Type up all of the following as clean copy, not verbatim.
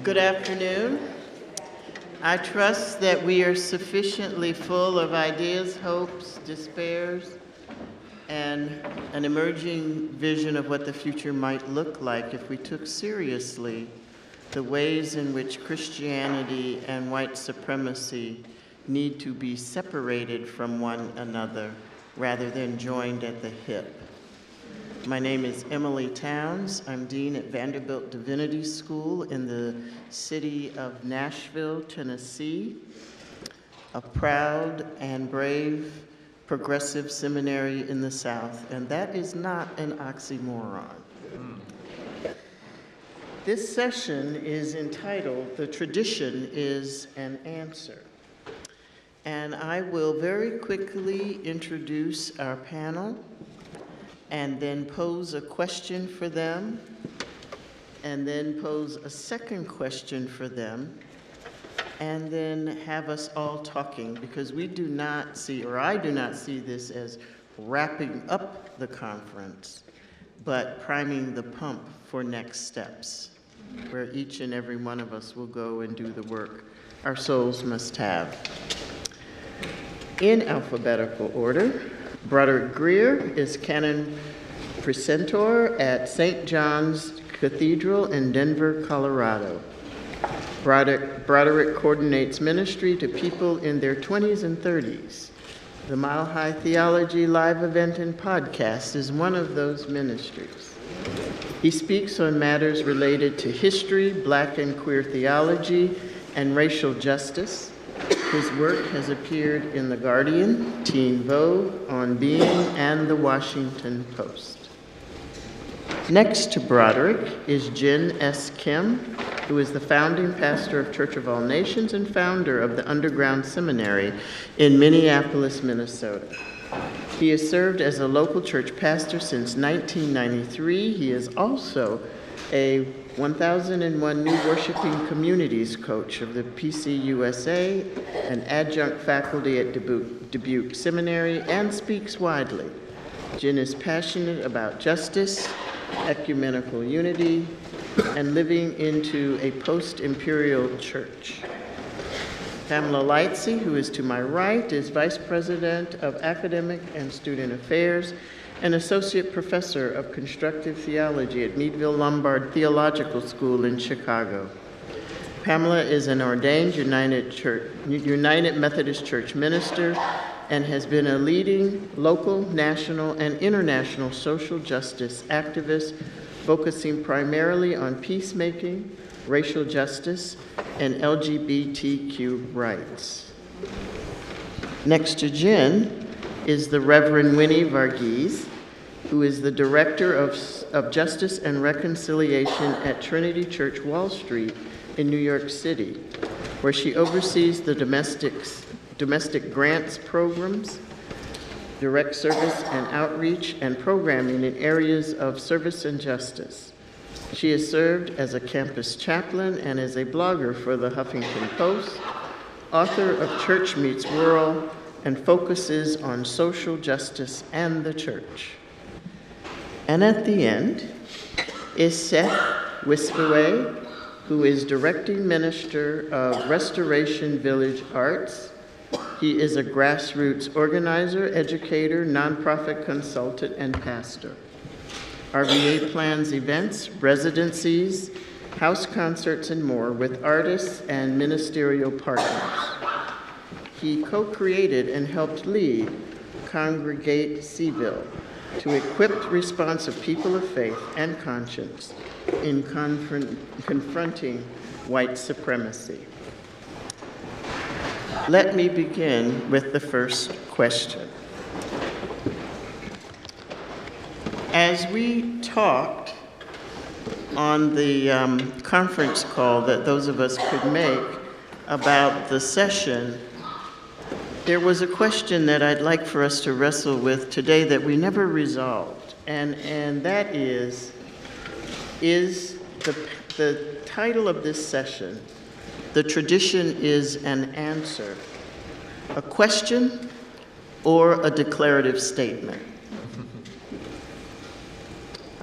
Good afternoon. I trust that we are sufficiently full of ideas, hopes, despairs, and an emerging vision of what the future might look like if we took seriously the ways in which Christianity and white supremacy need to be separated from one another rather than joined at the hip. My name is Emily Towns. I'm Dean at Vanderbilt Divinity School in the city of Nashville, Tennessee, a proud and brave progressive seminary in the South, and that is not an oxymoron. This session is entitled, "The Tradition is an Answer," and I will very quickly introduce our panel and then pose a question for them, and then pose a second question for them, and then have us all talking, because we do not see, or I do not see this as wrapping up the conference, but priming the pump for next steps, where each and every one of us will go and do the work our souls must have. In alphabetical order, Broderick Greer is Canon Precentor at St. John's Cathedral in Denver, Colorado. Broderick coordinates ministry to people in their 20s and 30s. The Mile High Theology live event and podcast is one of those ministries. He speaks on matters related to history, Black and queer theology, and racial justice. His work has appeared in The Guardian, Teen Vogue, On Being, and The Washington Post. Next to Broderick is Jen S. Kim, who is the founding pastor of Church of All Nations and founder of the Underground Seminary in Minneapolis, Minnesota. He has served as a local church pastor since 1993. He is also a 1001 New Worshiping Communities coach of the PCUSA, an adjunct faculty at Dubuque Seminary, and speaks widely. Jen is passionate about justice, ecumenical unity, and living into a post-imperial church. Pamela Lightsey, who is to my right, is Vice President of Academic and Student Affairs and Associate Professor of Constructive Theology at Meadville Lombard Theological School in Chicago. Pamela is an ordained United Methodist Church minister and has been a leading local, national, and international social justice activist, focusing primarily on peacemaking, racial justice, and LGBTQ rights. Next to Jen is the Reverend Winnie Varghese, who is the Director of Justice and Reconciliation at Trinity Church Wall Street in New York City, where she oversees the domestic grants programs, direct service and outreach, and programming in areas of service and justice. She has served as a campus chaplain and as a blogger for the Huffington Post, author of Church Meets World, and focuses on social justice and the church. And at the end is Seth Wisbaway, who is Directing Minister of Restoration Village Arts. He is a grassroots organizer, educator, nonprofit consultant, and pastor. RVA plans events, residencies, house concerts, and more with artists and ministerial partners. He co-created and helped lead Congregate Seville to equip responsive people of faith and conscience in confronting white supremacy. Let me begin with the first question. As we talked on the conference call that those of us could make about the session, there was a question that I'd like for us to wrestle with today that we never resolved, and that is the title of this session, "The Tradition is an Answer," a question or a declarative statement?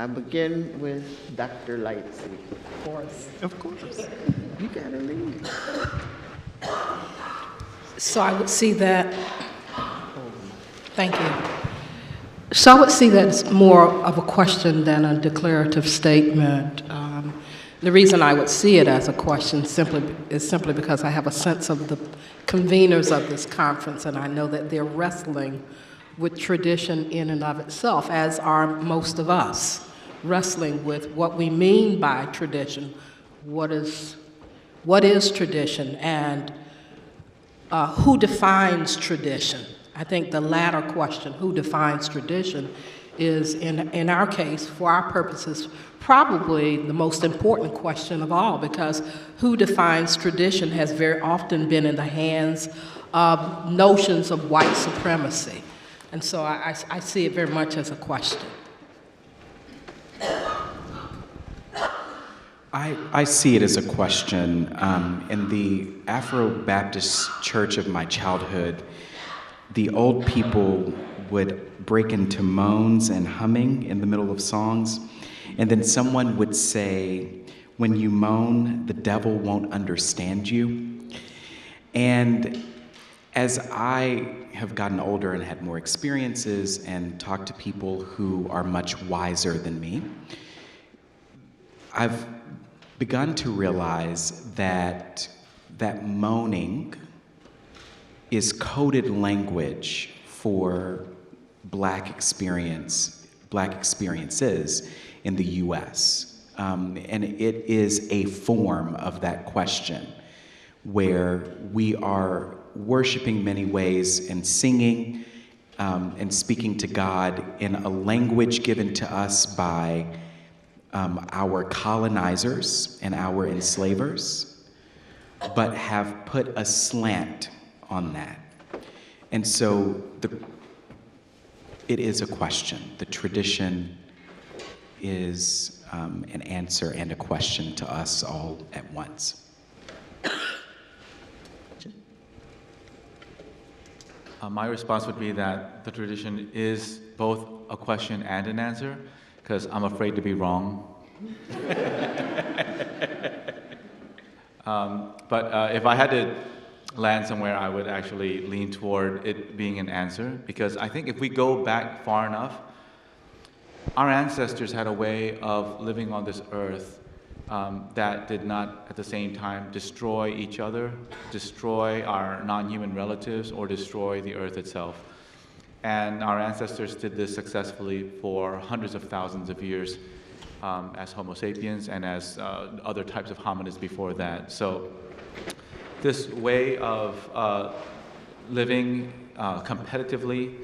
I'll begin with Dr. Lightsey. Of course. Of course. You gotta lead. So I would see that, thank you. So I would see that as more of a question than a declarative statement. The reason I would see it as a question is simply because I have a sense of the conveners of this conference, and I know that they're wrestling with tradition in and of itself, as are most of us, wrestling with what we mean by tradition, what is tradition, and who defines tradition. I think the latter question, who defines tradition, is in our case, for our purposes, probably the most important question of all, because who defines tradition has very often been in the hands of notions of white supremacy. And so I see it very much as a question. I see it as a question. In the Afro-Baptist church of my childhood, the old people would break into moans and humming in the middle of songs, and then someone would say, "When you moan, the devil won't understand you." And as I have gotten older and had more experiences and talked to people who are much wiser than me, I've begun to realize that moaning is coded language for Black experiences in the U.S. And it is a form of that question where we are worshiping many ways and singing and speaking to God in a language given to us by our colonizers and our enslavers, but have put a slant on that. And so it is a question. The tradition is an answer and a question to us all at once. My response would be that the tradition is both a question and an answer, because I'm afraid to be wrong. But if I had to land somewhere, I would actually lean toward it being an answer, because I think if we go back far enough, our ancestors had a way of living on this earth that did not at the same time destroy each other, destroy our non-human relatives, or destroy the earth itself. And our ancestors did this successfully for hundreds of thousands of years as Homo sapiens and as other types of hominids before that. So this way of living competitively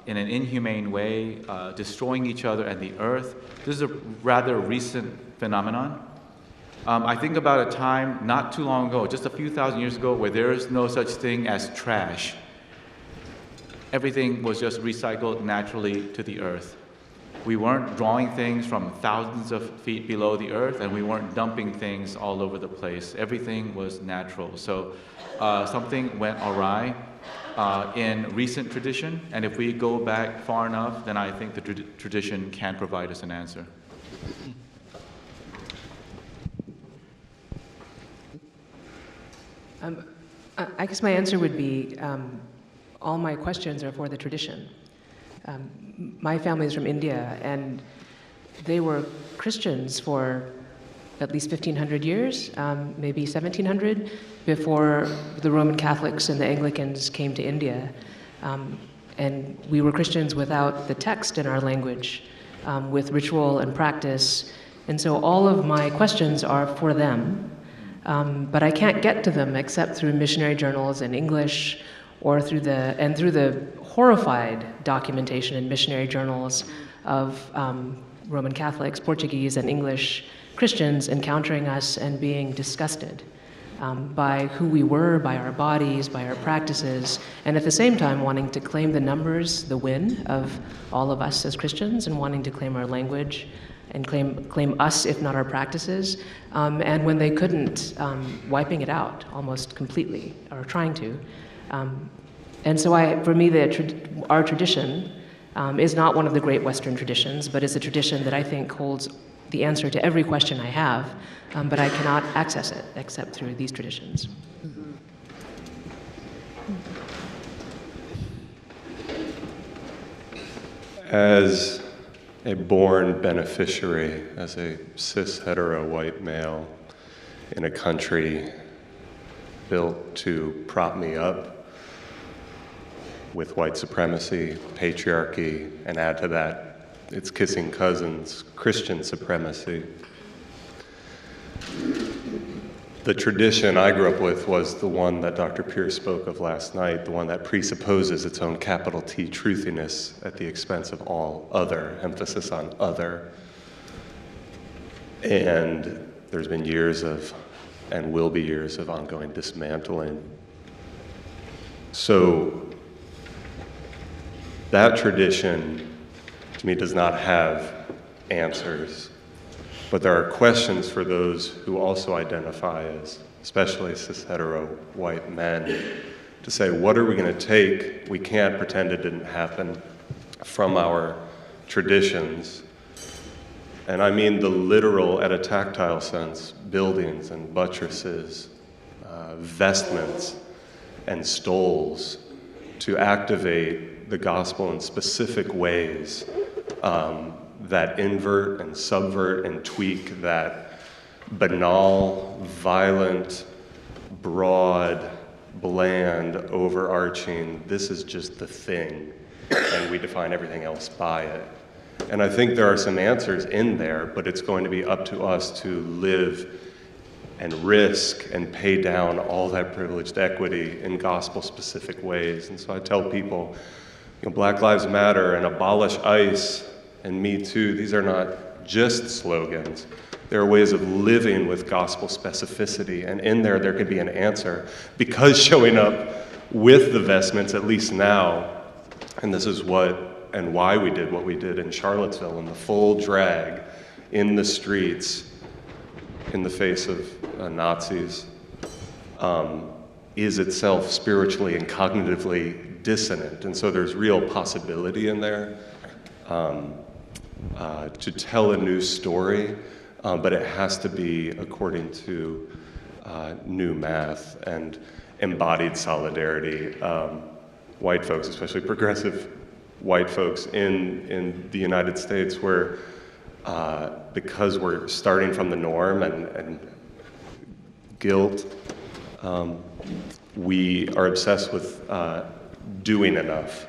in an inhumane way, destroying each other and the earth, this is a rather recent phenomenon. I think about a time not too long ago, just a few thousand years ago, where there is no such thing as trash. Everything was just recycled naturally to the earth. We weren't drawing things from thousands of feet below the earth, and we weren't dumping things all over the place. Everything was natural. So something went awry in recent tradition, and if we go back far enough, then I think the tradition can provide us an answer. I guess my answer would be all my questions are for the tradition. My family is from India, and they were Christians for at least 1,500 years, maybe 1,700, before the Roman Catholics and the Anglicans came to India. And we were Christians without the text in our language, with ritual and practice. And so all of my questions are for them, but I can't get to them except through missionary journals in English, or through the horrified documentation in missionary journals of Roman Catholics, Portuguese, and English Christians encountering us and being disgusted by who we were, by our bodies, by our practices, and at the same time wanting to claim the numbers, the win of all of us as Christians, and wanting to claim our language and claim us, if not our practices, and when they couldn't, wiping it out almost completely, or trying to. And so for me, our tradition is not one of the great Western traditions, but is a tradition that I think holds the answer to every question I have, but I cannot access it except through these traditions. As a born beneficiary, as a cis hetero white male in a country built to prop me up with white supremacy, patriarchy, and add to that its kissing cousins, Christian supremacy. The tradition I grew up with was the one that Dr. Pierce spoke of last night, the one that presupposes its own capital T truthiness at the expense of all other, emphasis on other. And there's been years of, and will be years of ongoing dismantling. So that tradition, to me, does not have answers. But there are questions for those who also identify as, especially cis hetero white men, to say, what are we going to take? We can't pretend it didn't happen from our traditions. And I mean the literal, at a tactile sense, buildings and buttresses, vestments and stoles to activate the gospel in specific ways that invert and subvert and tweak that banal, violent, broad, bland, overarching, this is just the thing, and we define everything else by it. And I think there are some answers in there, but it's going to be up to us to live and risk and pay down all that privileged equity in gospel-specific ways. And so I tell people, Black Lives Matter and abolish ICE and Me Too, these are not just slogans. There are ways of living with gospel specificity, and in there could be an answer. Because showing up with the vestments, at least now, and this is what and why we did what we did in Charlottesville, in the full drag, in the streets, in the face of Nazis, is itself spiritually and cognitively dissonant. And so there's real possibility in there to tell a new story, but it has to be according to new math and embodied solidarity. White folks, especially progressive white folks in the United States, where because we're starting from the norm and guilt, we are obsessed with doing enough.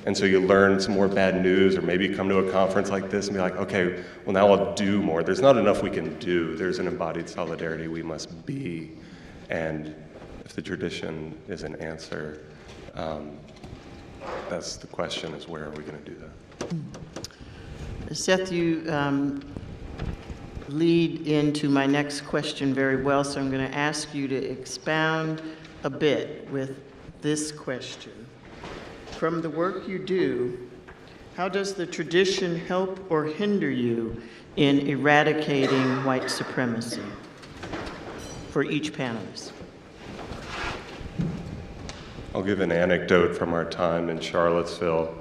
And so you learn some more bad news, or maybe you come to a conference like this and be like, okay, well now I'll do more. There's not enough we can do. There's an embodied solidarity we must be. And if the tradition is an answer, that's the question, is where are we going to do that? Seth, you lead into my next question very well, so I'm going to ask you to expound a bit with this question. From the work you do, how does the tradition help or hinder you in eradicating white supremacy? For each panelist. I'll give an anecdote from our time in Charlottesville.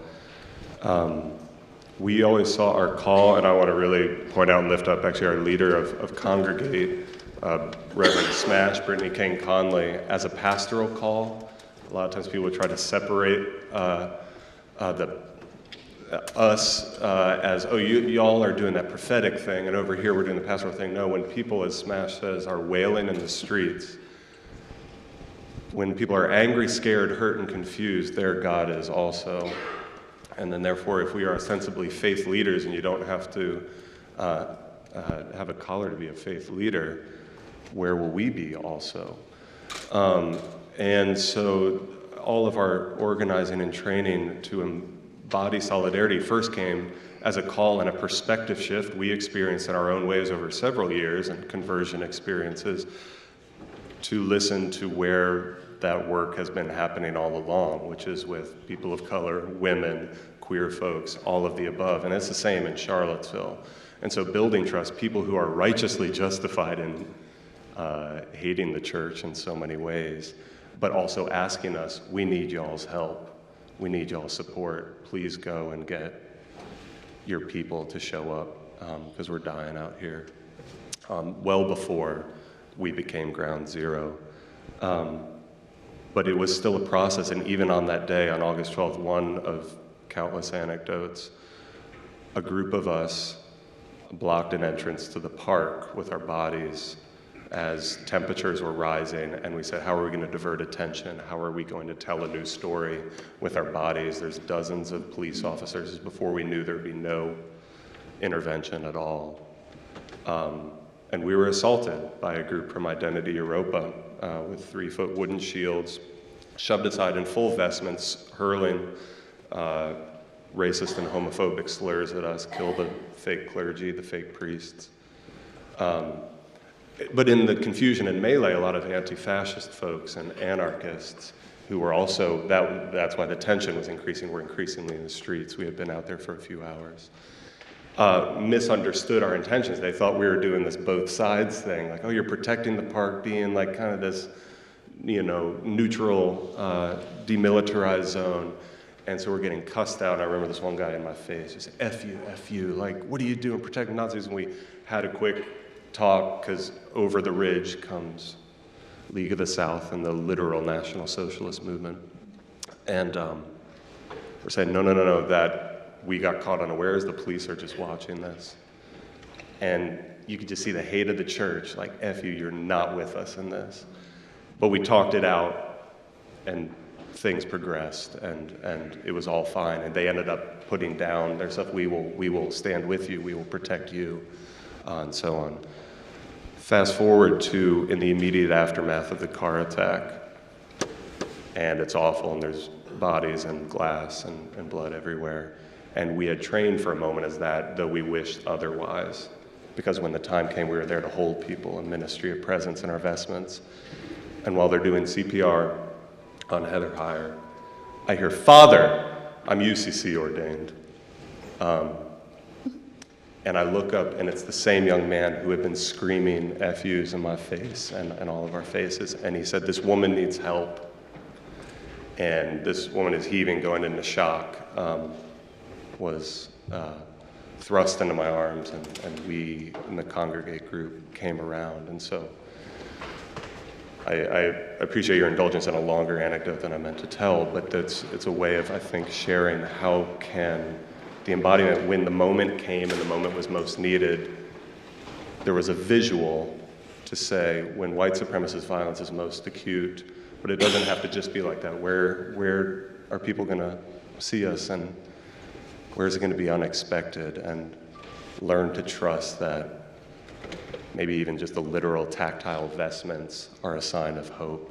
We always saw our call, and I want to really point out and lift up actually our leader of Congregate, Reverend Smash, Brittany Kane Conley, as a pastoral call. A lot of times people would try to separate us as, oh, y'all are doing that prophetic thing, and over here we're doing the pastoral thing. No, when people, as Smash says, are wailing in the streets, when people are angry, scared, hurt, and confused, their God is also. And then therefore, if we are ostensibly faith leaders, and you don't have to have a collar to be a faith leader, where will we be also? And so all of our organizing and training to embody solidarity first came as a call and a perspective shift we experienced in our own ways over several years, and conversion experiences, to listen to where that work has been happening all along, which is with people of color, women, queer folks, all of the above. And it's the same in Charlottesville. And so building trust, people who are righteously justified in hating the church in so many ways, but also asking us, we need y'all's help. we need y'all's support. Please go and get your people to show up because we're dying out here. Well before we became ground zero. But it was still a process, and even on that day, on August 12th, one of countless anecdotes, a group of us blocked an entrance to the park with our bodies as temperatures were rising, and we said, how are we going to divert attention? How are we going to tell a new story with our bodies? There's dozens of police officers. Before we knew there'd be no intervention at all. And we were assaulted by a group from Identity Europa with 3-foot wooden shields, shoved aside in full vestments, hurling racist and homophobic slurs at us, killed the fake clergy, the fake priests. But in the confusion and melee, a lot of anti-fascist folks and anarchists who were also, that's why the tension was increasing, were increasingly in the streets. We had been out there for a few hours. Misunderstood our intentions. They thought we were doing this both sides thing, like, oh, you're protecting the park, being like kind of this, neutral, demilitarized zone. And so we're getting cussed out. And I remember this one guy in my face, he said, F you, like, what are you doing protecting Nazis? And we had a quick talk, because over the ridge comes League of the South and the literal National Socialist movement. And we're saying, no, that we got caught unawares, the police are just watching this. And you could just see the hate of the church, like, F you, you're not with us in this. But we talked it out, and things progressed, and it was all fine. And they ended up putting down their stuff. We will stand with you, we will protect you, and so on. Fast forward to in the immediate aftermath of the car attack, and it's awful, and there's bodies and glass and blood everywhere. And we had trained for a moment as that, though we wished otherwise, because when the time came, we were there to hold people, a ministry of presence in our vestments. And while they're doing CPR on Heather Heyer, I hear, Father, I'm UCC ordained. And I look up, and it's the same young man who had been screaming FUs in my face and all of our faces. And he said, this woman needs help. And this woman is heaving, going into shock, was thrust into my arms, and we in the Congregate group came around. And so I appreciate your indulgence in a longer anecdote than I meant to tell, but it's a way of, I think, sharing how can the embodiment, when the moment came and the moment was most needed, there was a visual to say when white supremacist violence is most acute, but it doesn't have to just be like that. Where are people going to see us, and where is it going to be unexpected, and learn to trust that maybe even just the literal tactile vestments are a sign of hope.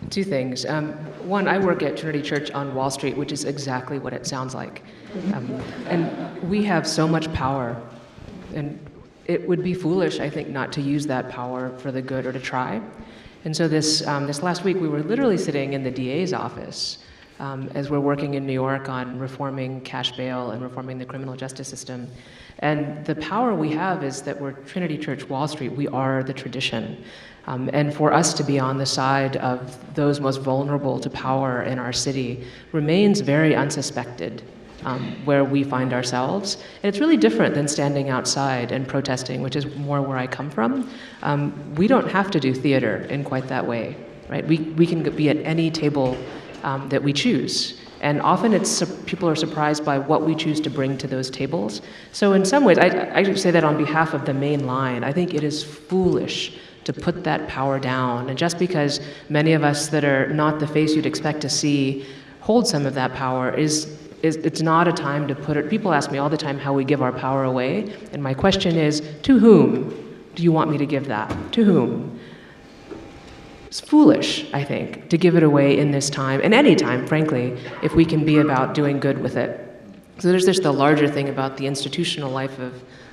Two things. One, I work at Trinity Church on Wall Street, which is exactly what it sounds like. And we have so much power, and it would be foolish, I think, not to use that power for the good or to try. And so this last week, we were literally sitting in the DA's office as we're working in New York on reforming cash bail and reforming the criminal justice system. And the power we have is that we're Trinity Church Wall Street. We are the tradition. And for us to be on the side of those most vulnerable to power in our city remains very unsuspected where we find ourselves. And it's really different than standing outside and protesting, which is more where I come from. We don't have to do theater in quite that way, right? We can be at any table that we choose. And often people are surprised by what we choose to bring to those tables. So in some ways, I say that on behalf of the main line, I think it is foolish to put that power down. And just because many of us that are not the face you'd expect to see hold some of that power it's not a time to put it. People ask me all the time how we give our power away. And my question is, to whom do you want me to give that? To whom? It's foolish, I think, to give it away in this time, and any time, frankly, if we can be about doing good with it. So there's just the larger thing about the institutional life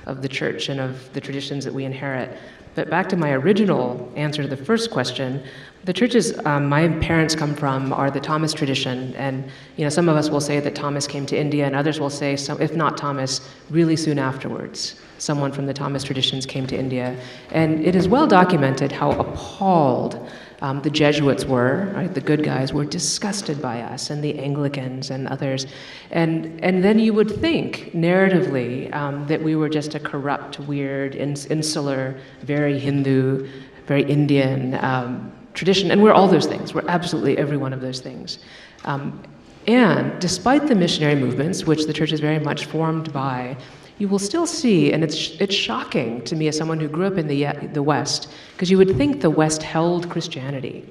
of the church and of the traditions that we inherit. But back to my original answer to the first question, The churches my parents come from are the Thomas tradition, and some of us will say that Thomas came to India, and others will say, if not Thomas, really soon afterwards, someone from the Thomas traditions came to India. And it is well documented how appalled the Jesuits were, right? The good guys were disgusted by us, and the Anglicans and others. And then you would think, narratively, that we were just a corrupt, weird, insular, very Hindu, very Indian tradition. And we're all those things. We're absolutely every one of those things. And despite the missionary movements, which the church is very much formed by, you will still see, and it's shocking to me as someone who grew up in the West, because you would think the West held Christianity,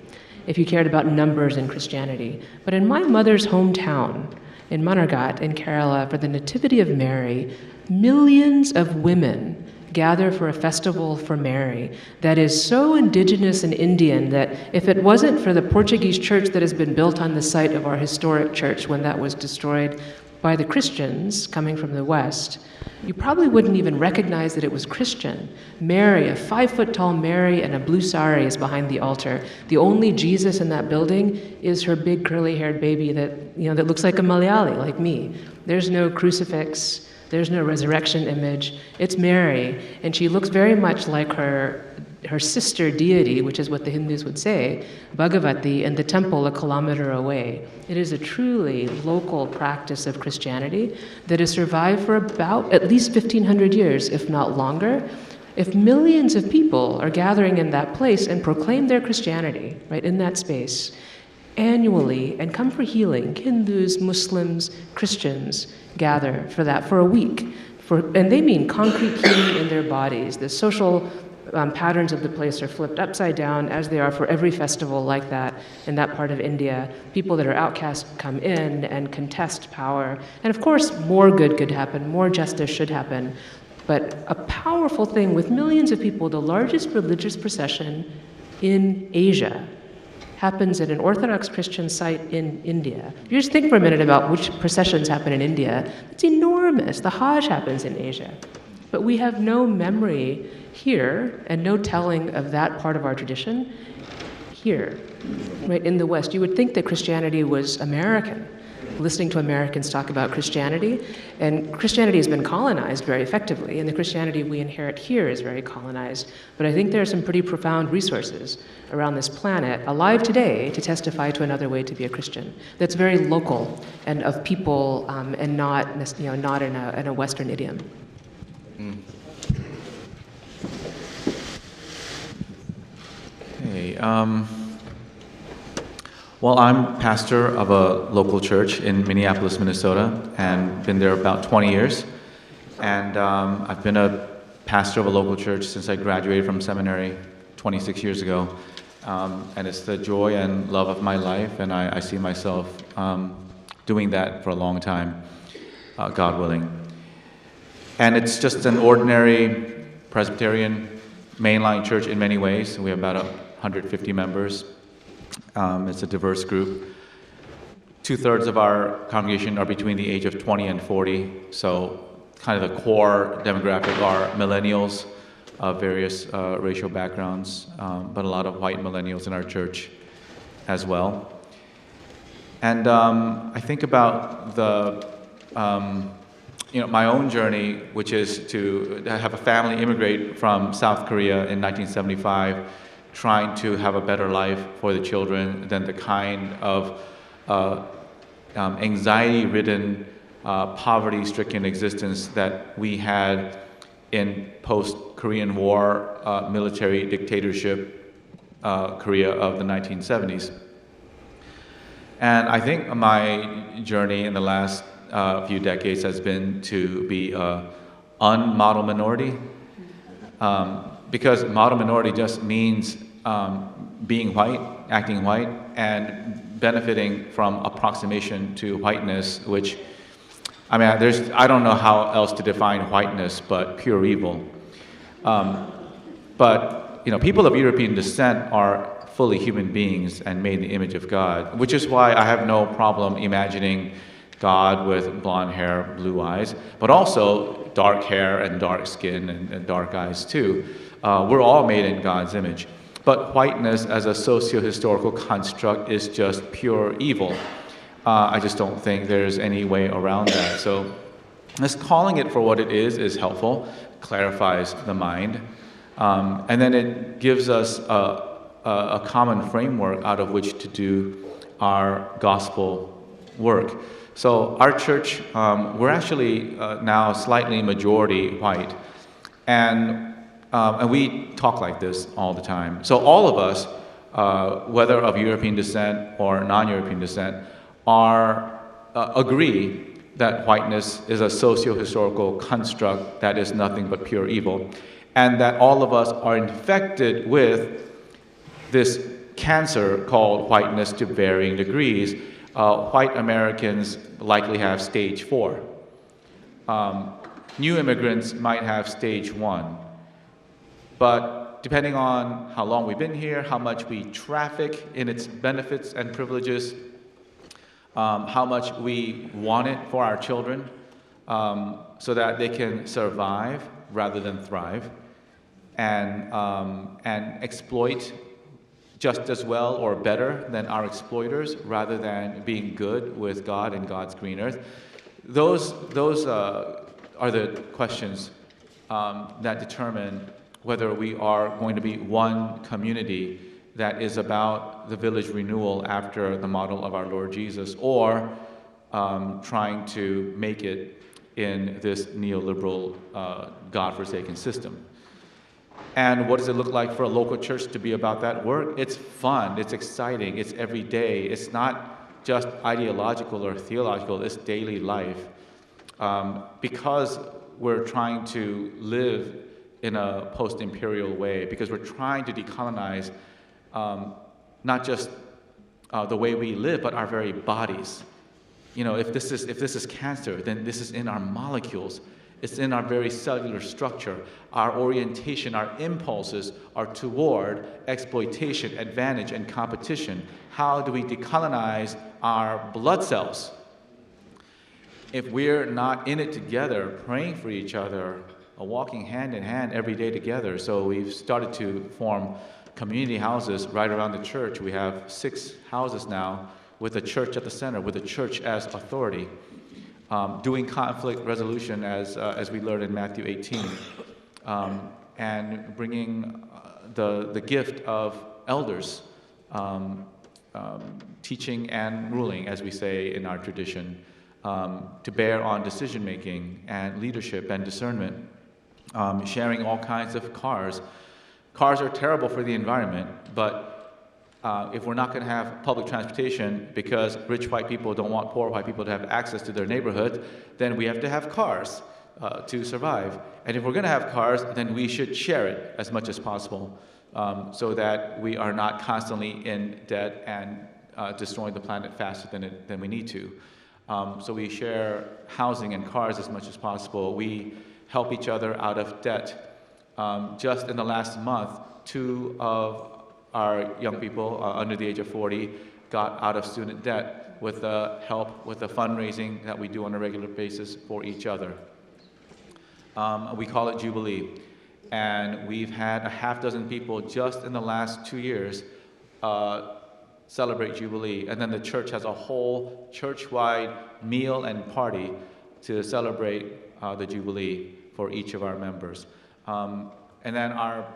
if you cared about numbers in Christianity. But in my mother's hometown, in Manargat, in Kerala, for the Nativity of Mary, millions of women gather for a festival for Mary that is so indigenous and Indian that if it wasn't for the Portuguese church that has been built on the site of our historic church when that was destroyed by the Christians coming from the West, you probably wouldn't even recognize that it was Christian. Mary, a 5-foot-tall Mary in a blue sari is behind the altar. The only Jesus in that building is her big curly-haired baby that looks like a Malayali, like me. There's no crucifix. There's no resurrection image. It's Mary, and she looks very much like her sister deity, which is what the Hindus would say, Bhagavati, in the temple a kilometer away. It is a truly local practice of Christianity that has survived for about at least 1,500 years, if not longer. If millions of people are gathering in that place and proclaim their Christianity, right, in that space, annually, and come for healing, Hindus, Muslims, Christians gather for that for a week. And they mean concrete healing in their bodies. The social patterns of the place are flipped upside down, as they are for every festival like that in that part of India. People that are outcast come in and contest power. And of course, more good could happen, more justice should happen. But a powerful thing with millions of people, the largest religious procession in Asia happens at an Orthodox Christian site in India. You just think for a minute about which processions happen in India. It's enormous. The Hajj happens in Asia. But we have no memory here and no telling of that part of our tradition here, right, in the West. You would think that Christianity was American, listening to Americans talk about Christianity. And Christianity has been colonized very effectively, and the Christianity we inherit here is very colonized. But I think there are some pretty profound resources around this planet alive today to testify to another way to be a Christian that's very local and of people and not in a Western idiom. Okay. Well, I'm pastor of a local church in Minneapolis, Minnesota, and been there about 20 years. And I've been a pastor of a local church since I graduated from seminary 26 years ago. And it's the joy and love of my life, and I see myself doing that for a long time, God willing. And it's just an ordinary Presbyterian mainline church in many ways. We have about 150 members. It's a diverse group. 2/3 of our congregation are between the age of 20 and 40. So kind of the core demographic are millennials of various racial backgrounds, but a lot of white millennials in our church as well. And I think about my own journey, which is to have a family immigrate from South Korea in 1975, trying to have a better life for the children than the kind of anxiety-ridden, poverty-stricken existence that we had in post-Korean War military dictatorship Korea of the 1970s. And I think my journey in the last few decades has been to be an unmodel minority, because model minority just means being white, acting white, and benefiting from approximation to whiteness, which, I mean, I don't know how else to define whiteness but pure evil. But people of European descent are fully human beings and made in the image of God, which is why I have no problem imagining God with blonde hair, blue eyes, but also dark hair and dark skin and dark eyes too. We're all made in God's image. but whiteness as a socio-historical construct is just pure evil. I just don't think there's any way around that. So just calling it for what it is helpful, clarifies the mind, and then it gives us a common framework out of which to do our gospel work. So our church, we're actually now slightly majority white, and we talk like this all the time. So all of us, whether of European descent or non-European descent, agree that whiteness is a socio-historical construct that is nothing but pure evil, and that all of us are infected with this cancer called whiteness to varying degrees. White Americans likely have stage 4. New immigrants might have stage 1. But depending on how long we've been here, how much we traffic in its benefits and privileges, how much we want it for our children, so that they can survive rather than thrive, and exploit just as well or better than our exploiters, rather than being good with God and God's green earth. Those are the questions that determine whether we are going to be one community that is about the village renewal after the model of our Lord Jesus, or trying to make it in this neoliberal, God-forsaken system. And what does it look like for a local church to be about that work? It's fun, it's exciting, it's every day. It's not just ideological or theological, it's daily life. Because we're trying to live in a post-imperial way, because we're trying to decolonize not just the way we live, but our very bodies. You know, if this is cancer, then this is in our molecules. It's in our very cellular structure. Our orientation, our impulses are toward exploitation, advantage, and competition. How do we decolonize our blood cells? If we're not in it together, praying for each other, walking hand in hand every day together. So we've started to form community houses right around the church. We have 6 houses now with a church at the center, with a church as authority. Doing conflict resolution as we learned in Matthew 18, and bringing the gift of elders, teaching and ruling, as we say in our tradition, to bear on decision making and leadership and discernment, sharing all kinds of cars. Cars are terrible for the environment, but if we're not going to have public transportation because rich white people don't want poor white people to have access to their neighborhood, then we have to have cars to survive. And if we're going to have cars, then we should share it as much as possible, so that we are not constantly in debt and destroying the planet faster than we need to. So we share housing and cars as much as possible. We help each other out of debt. Just in the last month, 2 of our young people under the age of 40 got out of student debt with the help, with the fundraising that we do on a regular basis for each other. We call it Jubilee. And we've had a half dozen people just in the last 2 years celebrate Jubilee. And then the church has a whole church-wide meal and party to celebrate the Jubilee for each of our members. And then our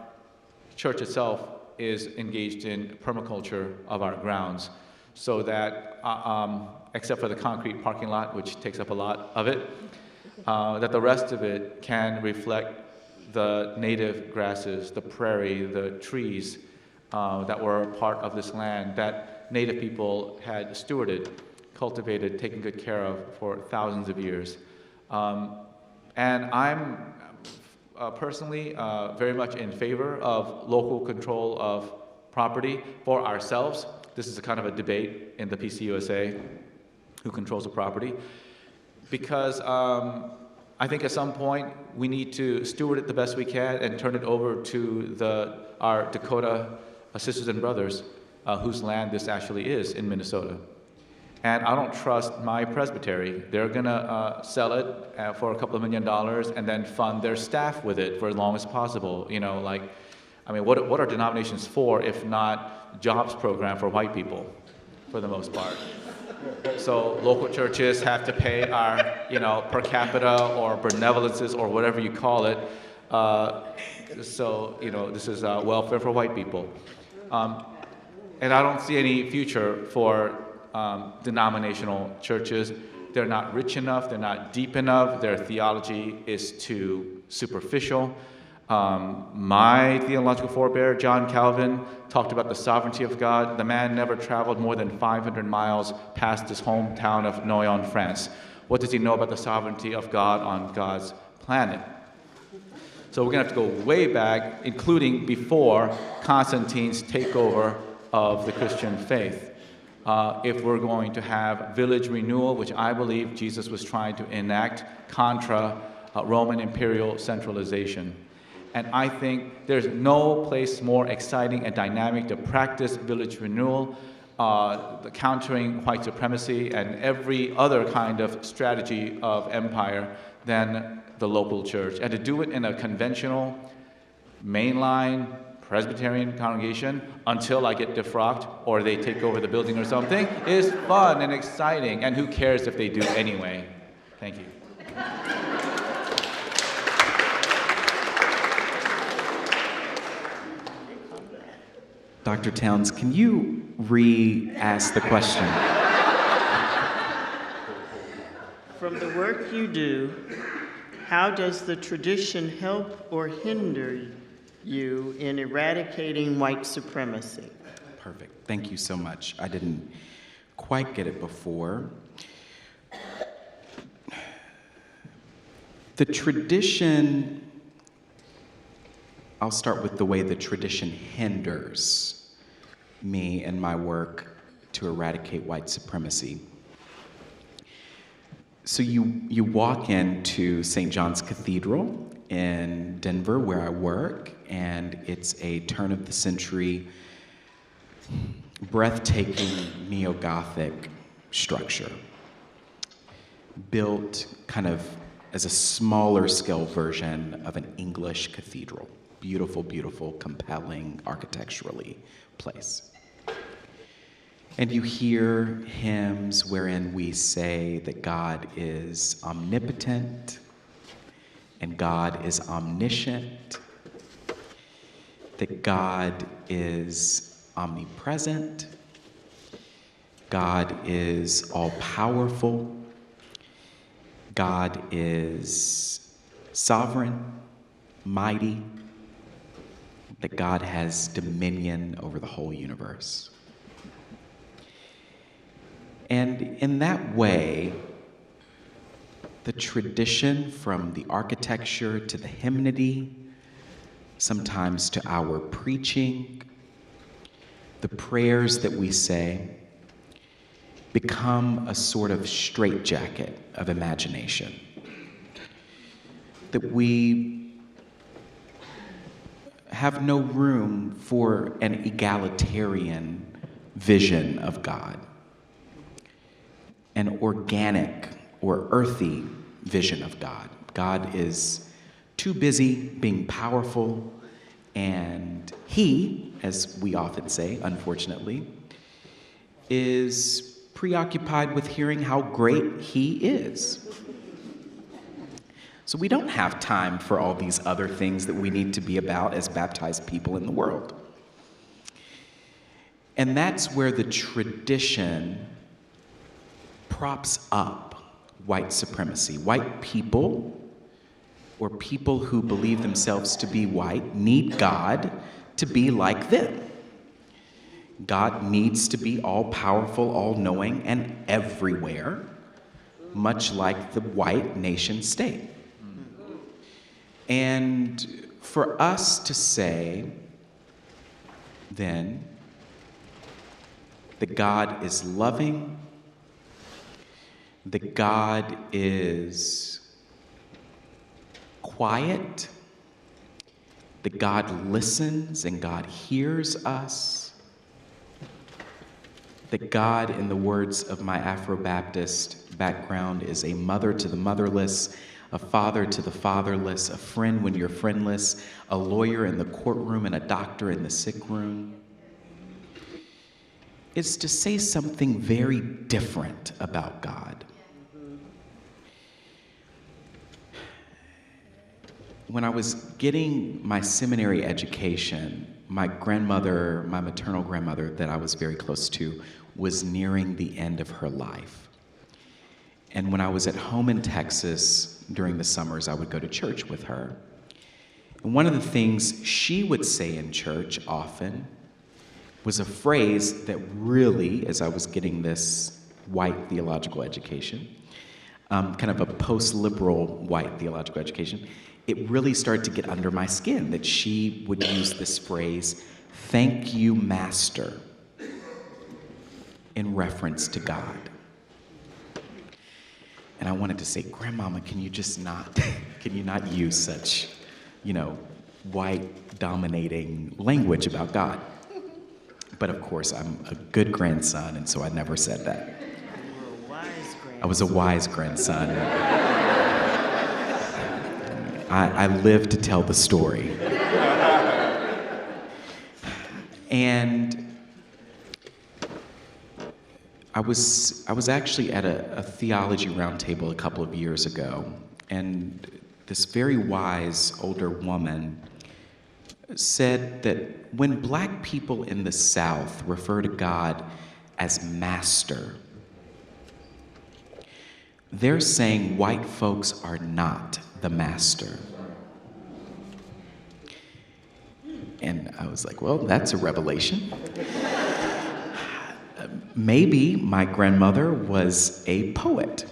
church itself is engaged in permaculture of our grounds, so that, except for the concrete parking lot, which takes up a lot of it, that the rest of it can reflect the native grasses, the prairie, the trees that were part of this land that native people had stewarded, cultivated, taken good care of for thousands of years. And I'm personally very much in favor of local control of property for ourselves. This is a kind of a debate in the PCUSA, who controls the property, because I think at some point we need to steward it the best we can and turn it over to our Dakota sisters and brothers whose land this actually is in Minnesota. And I don't trust my presbytery. They're gonna sell it for a couple of $1 million and then fund their staff with it for as long as possible. You know, like I mean, what are denominations for if not jobs program for white people, for the most part? So local churches have to pay our, per capita or benevolences or whatever you call it. This is welfare for white people. And I don't see any future for denominational churches. They're not rich enough, they're not deep enough, their theology is too superficial. My theological forebear, John Calvin, talked about the sovereignty of God. The man never traveled more than 500 miles past his hometown of Noyon, France. What does he know about the sovereignty of God on God's planet? So we're going to have to go way back, including before Constantine's takeover of the Christian faith. If we're going to have village renewal, which I believe Jesus was trying to enact contra Roman imperial centralization. And I think there's no place more exciting and dynamic to practice village renewal, the countering white supremacy and every other kind of strategy of empire than the local church. And to do it in a conventional, mainline, Presbyterian congregation until I get defrocked or they take over the building or something is fun and exciting. And who cares if they do anyway? Thank you. Dr. Towns, can you re-ask the question? From the work you do, how does the tradition help or hinder you in eradicating white supremacy? Perfect. Thank you so much. I didn't quite get it before. The tradition, I'll start with the way the tradition hinders me and my work to eradicate white supremacy. So you walk into St. John's Cathedral in Denver, where I work, and it's a turn-of-the-century, breathtaking neo-Gothic structure, built kind of as a smaller scale version of an English cathedral. Beautiful, beautiful, compelling, architecturally place. And you hear hymns wherein we say that God is omnipotent and God is omniscient, that God is omnipresent, God is all-powerful, God is sovereign, mighty, that God has dominion over the whole universe. And in that way, the tradition, from the architecture to the hymnody, sometimes to our preaching, the prayers that we say, become a sort of straitjacket of imagination. That we have no room for an egalitarian vision of God, an organic or earthy vision of God. God is too busy being powerful, and he, as we often say, unfortunately, is preoccupied with hearing how great he is. So we don't have time for all these other things that we need to be about as baptized people in the world. And that's where the tradition props up white supremacy. White people, or people who believe themselves to be white, need God to be like them. God needs to be all-powerful, all-knowing, and everywhere, much like the white nation state. And for us to say, then, that God is loving, that God is quiet, that God listens and God hears us, that God, in the words of my Afro-Baptist background, is a mother to the motherless, a father to the fatherless, a friend when you're friendless, a lawyer in the courtroom and a doctor in the sick room. It's to say something very different about God. When I was getting my seminary education, my grandmother, my maternal grandmother that I was very close to, was nearing the end of her life. And when I was at home in Texas during the summers, I would go to church with her. And one of the things she would say in church often was a phrase that really, as I was getting this white theological education, kind of a post-liberal white theological education, it really started to get under my skin that she would use this phrase, "Thank you, Master," in reference to God. And I wanted to say, Grandmama, can you not use such, white dominating language about God? But of course, I'm a good grandson, and so I never said that. I was a wise grandson. I lived to tell the story. And I was actually at a theology roundtable a couple of years ago, and this very wise older woman said that when black people in the South refer to God as Master, they're saying white folks are not the master. And I was like, well, that's a revelation. Maybe my grandmother was a poet.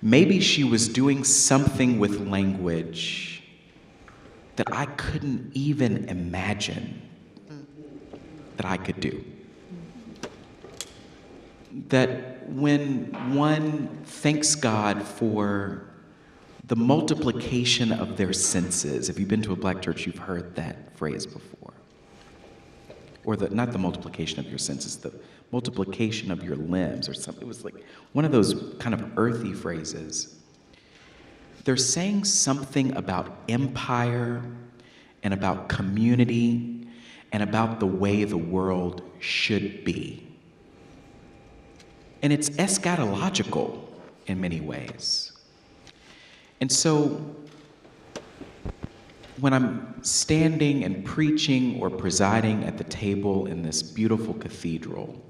Maybe she was doing something with language that I couldn't even imagine that I could do. That when one thanks God for the multiplication of their senses, if you've been to a black church, you've heard that phrase before. Or not the multiplication of your senses, the multiplication of your limbs or something. It was like one of those kind of earthy phrases. They're saying something about empire and about community and about the way the world should be. And it's eschatological in many ways. And so when I'm standing and preaching or presiding at the table in this beautiful cathedral,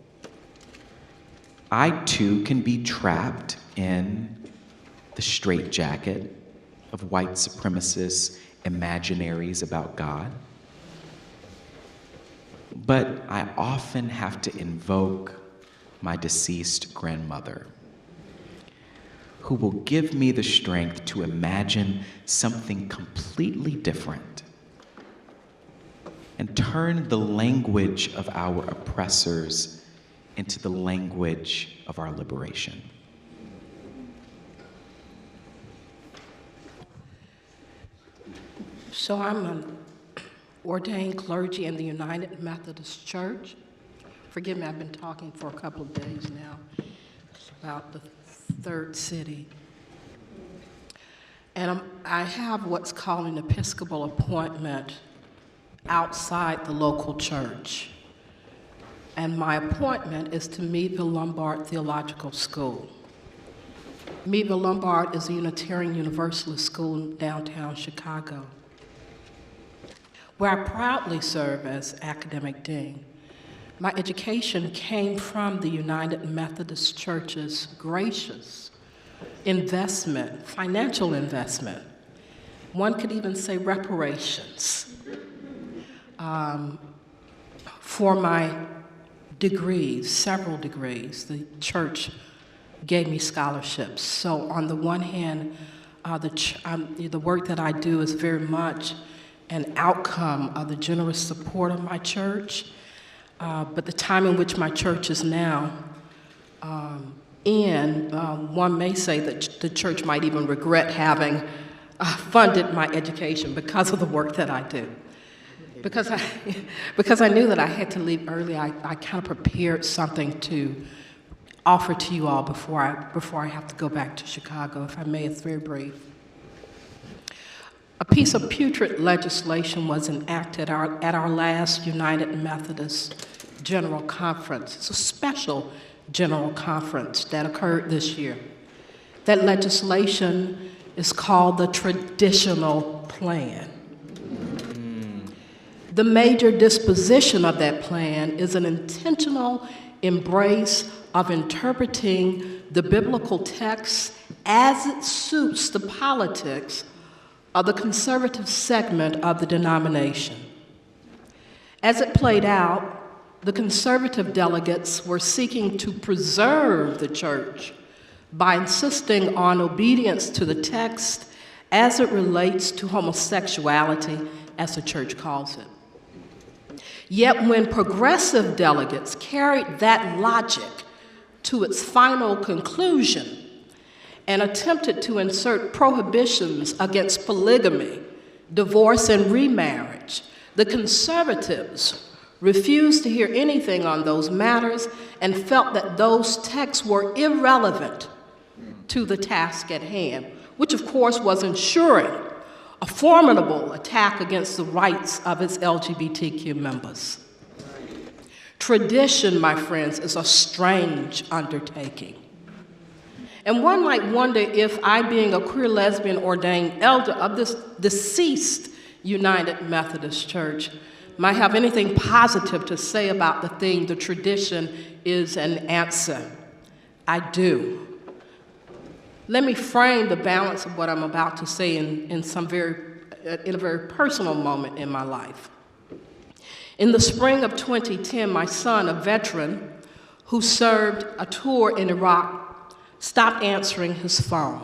I too can be trapped in the straitjacket of white supremacist imaginaries about God. But I often have to invoke my deceased grandmother, who will give me the strength to imagine something completely different and turn the language of our oppressors into the language of our liberation. So I'm an ordained clergy in the United Methodist Church. Forgive me, I've been talking for a couple of days now. It's about the third city. And I have what's called an Episcopal appointment outside the local church. And my appointment is to Meadville Lombard Theological School. Meadville Lombard is a Unitarian Universalist school in downtown Chicago, where I proudly serve as academic dean. My education came from the United Methodist Church's gracious investment, financial investment. One could even say reparations for my degrees, several degrees. The church gave me scholarships. So on the one hand, the work that I do is very much an outcome of the generous support of my church. But the time in which my church is now one may say that the church might even regret having funded my education because of the work that I do. Because I knew that I had to leave early, I kind of prepared something to offer to you all before I have to go back to Chicago, if I may. It's very brief. A piece of putrid legislation was enacted at our last United Methodist General Conference. It's a special General Conference that occurred this year. That legislation is called the Traditional Plan. The major disposition of that plan is an intentional embrace of interpreting the biblical text as it suits the politics of the conservative segment of the denomination. As it played out, the conservative delegates were seeking to preserve the church by insisting on obedience to the text as it relates to homosexuality, as the church calls it. Yet when progressive delegates carried that logic to its final conclusion and attempted to insert prohibitions against polygamy, divorce, and remarriage, the conservatives refused to hear anything on those matters and felt that those texts were irrelevant to the task at hand, which of course was ensuring a formidable attack against the rights of its LGBTQ members. Tradition, my friends, is a strange undertaking. And one might wonder if I, being a queer lesbian ordained elder of this deceased United Methodist Church, might have anything positive to say about the theme, the tradition is an answer. I do. Let me frame the balance of what I'm about to say in a very personal moment in my life. In the spring of 2010, my son, a veteran who served a tour in Iraq, stopped answering his phone.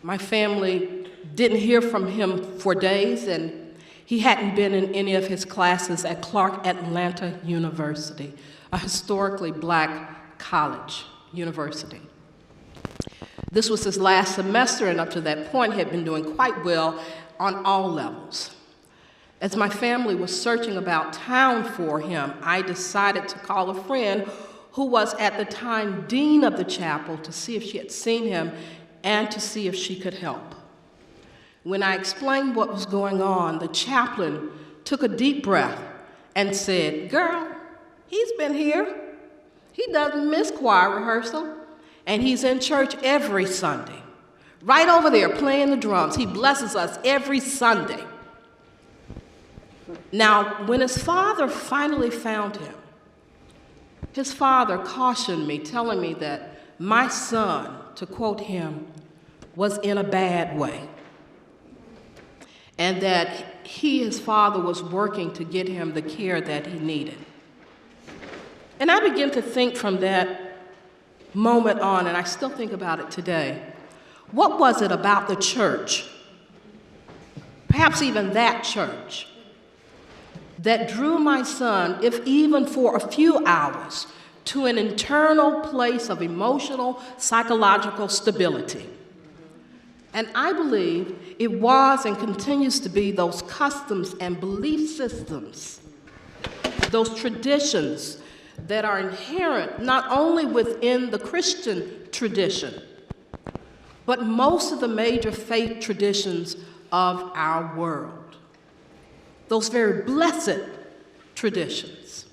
My family didn't hear from him for days, and he hadn't been in any of his classes at Clark Atlanta University, a historically black college university. This was his last semester, and up to that point, he had been doing quite well on all levels. As my family was searching about town for him, I decided to call a friend who was at the time dean of the chapel to see if she had seen him and to see if she could help. When I explained what was going on, the chaplain took a deep breath and said, "Girl, he's been here. He doesn't miss choir rehearsal, and he's in church every Sunday. Right over there playing the drums. He blesses us every Sunday." Now, when his father finally found him, his father cautioned me, telling me that my son, to quote him, was in a bad way, and that his father, was working to get him the care that he needed. And I began to think from that moment on, and I still think about it today, what was it about the church, perhaps even that church, that drew my son, if even for a few hours, to an internal place of emotional, psychological stability? And I believe it was and continues to be those customs and belief systems, those traditions that are inherent not only within the Christian tradition, but most of the major faith traditions of our world. Those very blessed traditions.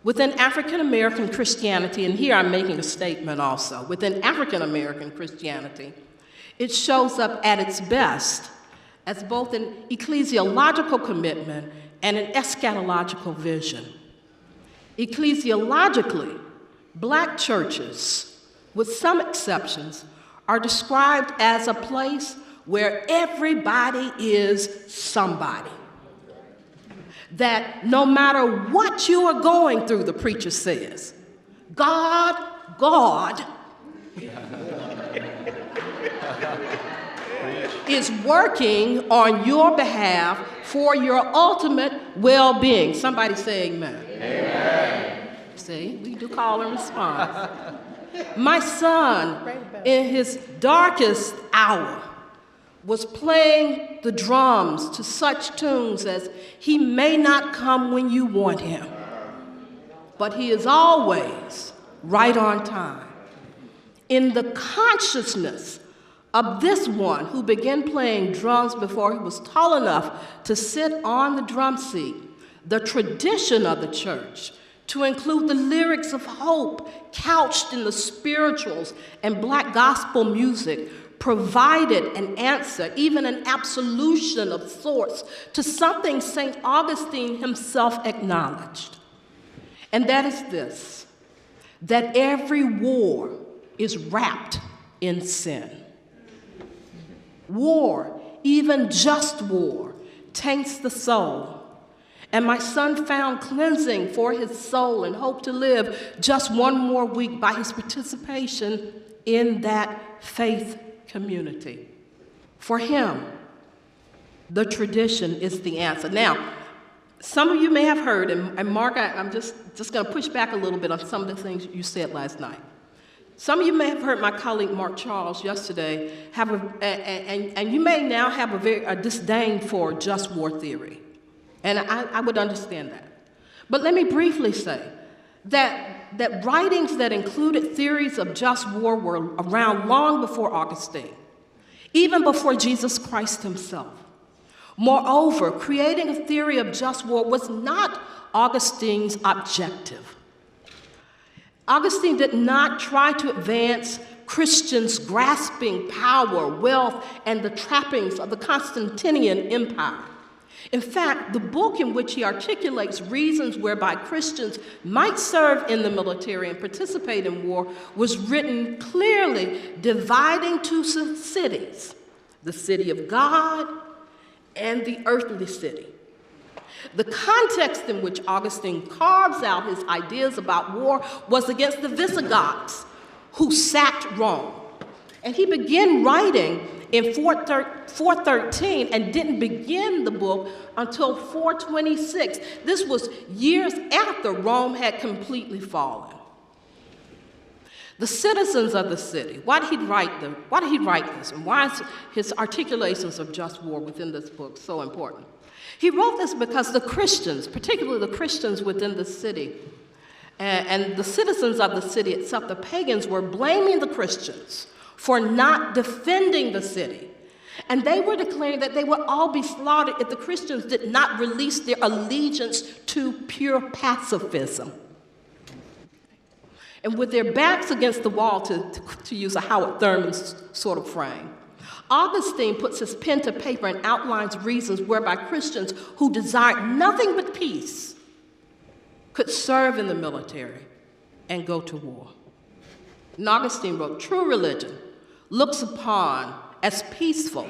Within African American Christianity, and here I'm making a statement also, within African American Christianity, it shows up at its best as both an ecclesiological commitment and an eschatological vision. Ecclesiologically, black churches, with some exceptions, are described as a place where everybody is somebody. That no matter what you are going through, the preacher says, God is working on your behalf for your ultimate well-being. Somebody say amen. Amen. See, we do call and response. My son, in his darkest hour, was playing the drums to such tunes as "He may not come when you want him, but he is always right on time. In the consciousness of this one who began playing drums before he was tall enough to sit on the drum seat, the tradition of the church, to include the lyrics of hope couched in the spirituals and Black gospel music, provided an answer, even an absolution of sorts, to something St. Augustine himself acknowledged. And that is this, that every war is wrapped in sin. War, even just war, taints the soul. And my son found cleansing for his soul and hoped to live just one more week by his participation in that faith community. For him, the tradition is the answer. Now, some of you may have heard, and Mark, I'm just going to push back a little bit on some of the things you said last night. Some of you may have heard my colleague Mark Charles yesterday and you may now have a disdain for just war theory. And I would understand that. But let me briefly say that writings that included theories of just war were around long before Augustine, even before Jesus Christ himself. Moreover, creating a theory of just war was not Augustine's objective. Augustine did not try to advance Christians grasping power, wealth, and the trappings of the Constantinian Empire. In fact, the book in which he articulates reasons whereby Christians might serve in the military and participate in war was written clearly dividing two cities, the city of God and the earthly city. The context in which Augustine carves out his ideas about war was against the Visigoths, who sacked Rome. And he began writing in 413 and didn't begin the book until 426. This was years after Rome had completely fallen. The citizens of the city, why did he write this? And why is his articulations of just war within this book so important? He wrote this because the Christians, particularly the Christians within the city, and the citizens of the city itself, the pagans, were blaming the Christians for not defending the city. And they were declaring that they would all be slaughtered if the Christians did not release their allegiance to pure pacifism. And with their backs against the wall, to use a Howard Thurman sort of frame, Augustine puts his pen to paper and outlines reasons whereby Christians who desired nothing but peace could serve in the military and go to war. And Augustine wrote, true religion looks upon as peaceful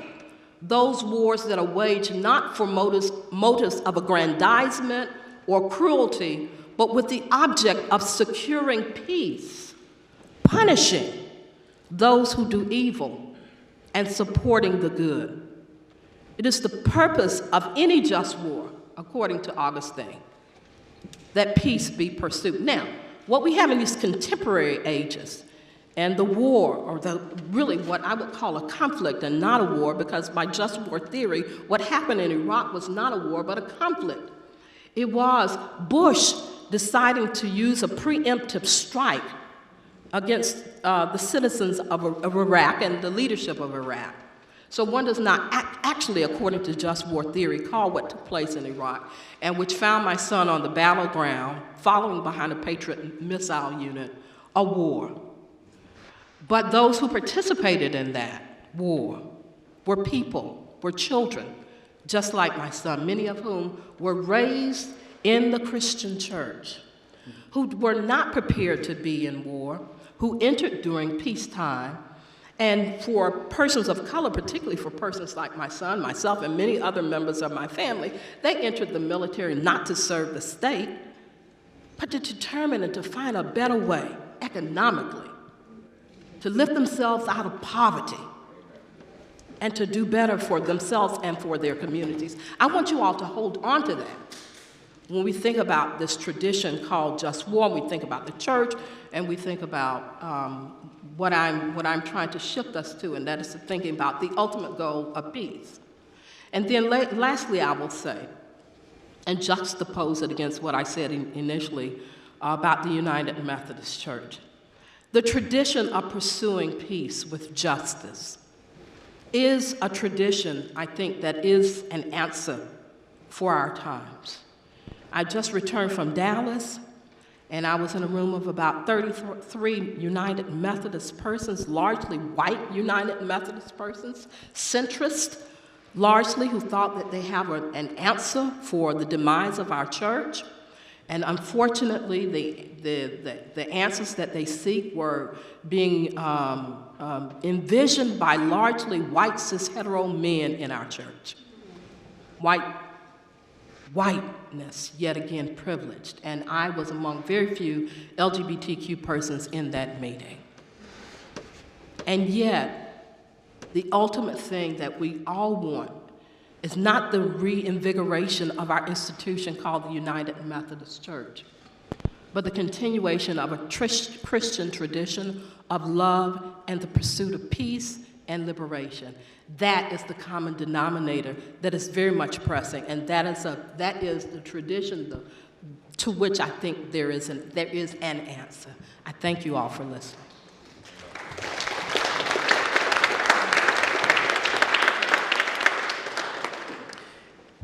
those wars that are waged not for motives of aggrandizement or cruelty, but with the object of securing peace, punishing those who do evil, and supporting the good. It is the purpose of any just war, according to Augustine, that peace be pursued. Now, what we have in these contemporary ages, and the war, or really what I would call a conflict and not a war, because by just war theory, what happened in Iraq was not a war, but a conflict. It was Bush deciding to use a preemptive strike against the citizens of Iraq and the leadership of Iraq. So one does not actually, according to just war theory, call what took place in Iraq, and which found my son on the battleground, following behind a Patriot missile unit, a war. But those who participated in that war were people, were children, just like my son, many of whom were raised in the Christian church, who were not prepared to be in war, who entered during peacetime. And for persons of color, particularly for persons like my son, myself, and many other members of my family, they entered the military not to serve the state, but to determine and to find a better way economically, to lift themselves out of poverty, and to do better for themselves and for their communities. I want you all to hold on to that. When we think about this tradition called just war, we think about the church, and we think about what I'm trying to shift us to, and that is to thinking about the ultimate goal of peace. And then lastly, I will say, and juxtapose it against what I said initially, about the United Methodist Church. The tradition of pursuing peace with justice is a tradition, I think, that is an answer for our times. I just returned from Dallas, and I was in a room of about 33 United Methodist persons, largely white United Methodist persons, centrist, largely, who thought that they have an answer for the demise of our church. And unfortunately, the answers that they seek were being envisioned by largely white cis hetero men in our church. Whiteness, yet again privileged. And I was among very few LGBTQ persons in that meeting. And yet, the ultimate thing that we all want is not the reinvigoration of our institution called the United Methodist Church, but the continuation of a Christian tradition of love and the pursuit of peace and liberation. That is the common denominator that is very much pressing, and that is the tradition to which I think there is an answer. I thank you all for listening.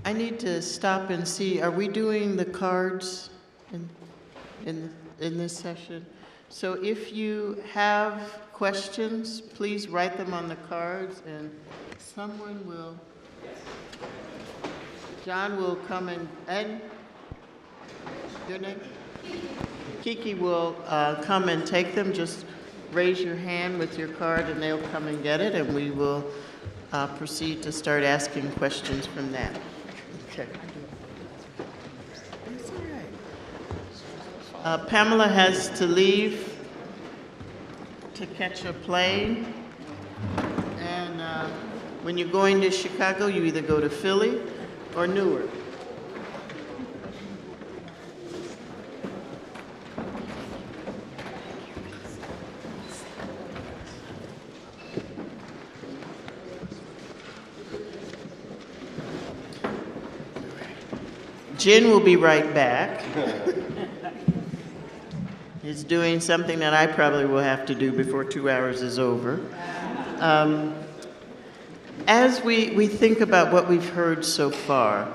I need to stop and see, are we doing the cards in this session? So if you have questions, please write them on the cards, and someone will, John will come and your name? Kiki will come and take them. Just raise your hand with your card and they'll come and get it, and we will proceed to start asking questions from that. Okay. That's all right. Pamela has to leave to catch a plane, and when you're going to Chicago, you either go to Philly or Newark. Jen will be right back. He's doing something that I probably will have to do before 2 hours is over. As we think about what we've heard so far,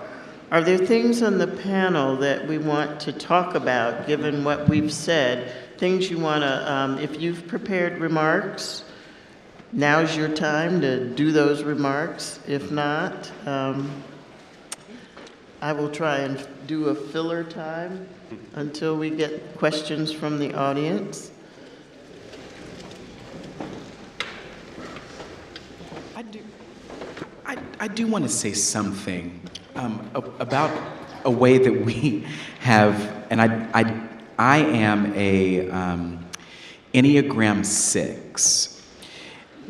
are there things on the panel that we want to talk about, given what we've said? Things you want to, if you've prepared remarks, now's your time to do those remarks. If not, I will try and do a filler time until we get questions from the audience. I do want to say something about a way that we have, and I am a Enneagram 6,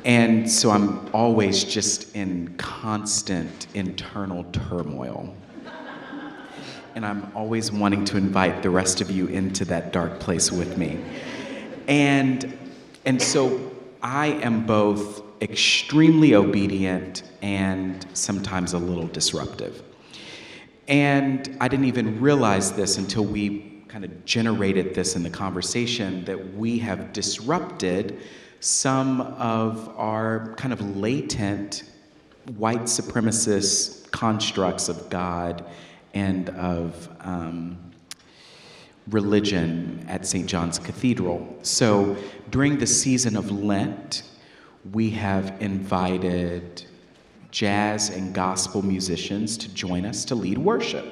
and so I'm always just in constant internal turmoil. And I'm always wanting to invite the rest of you into that dark place with me. And so I am both extremely obedient and sometimes a little disruptive. And I didn't even realize this until we kind of generated this in the conversation, that we have disrupted some of our kind of latent white supremacist constructs of God and of religion at St. John's Cathedral. So during the season of Lent, we have invited jazz and gospel musicians to join us to lead worship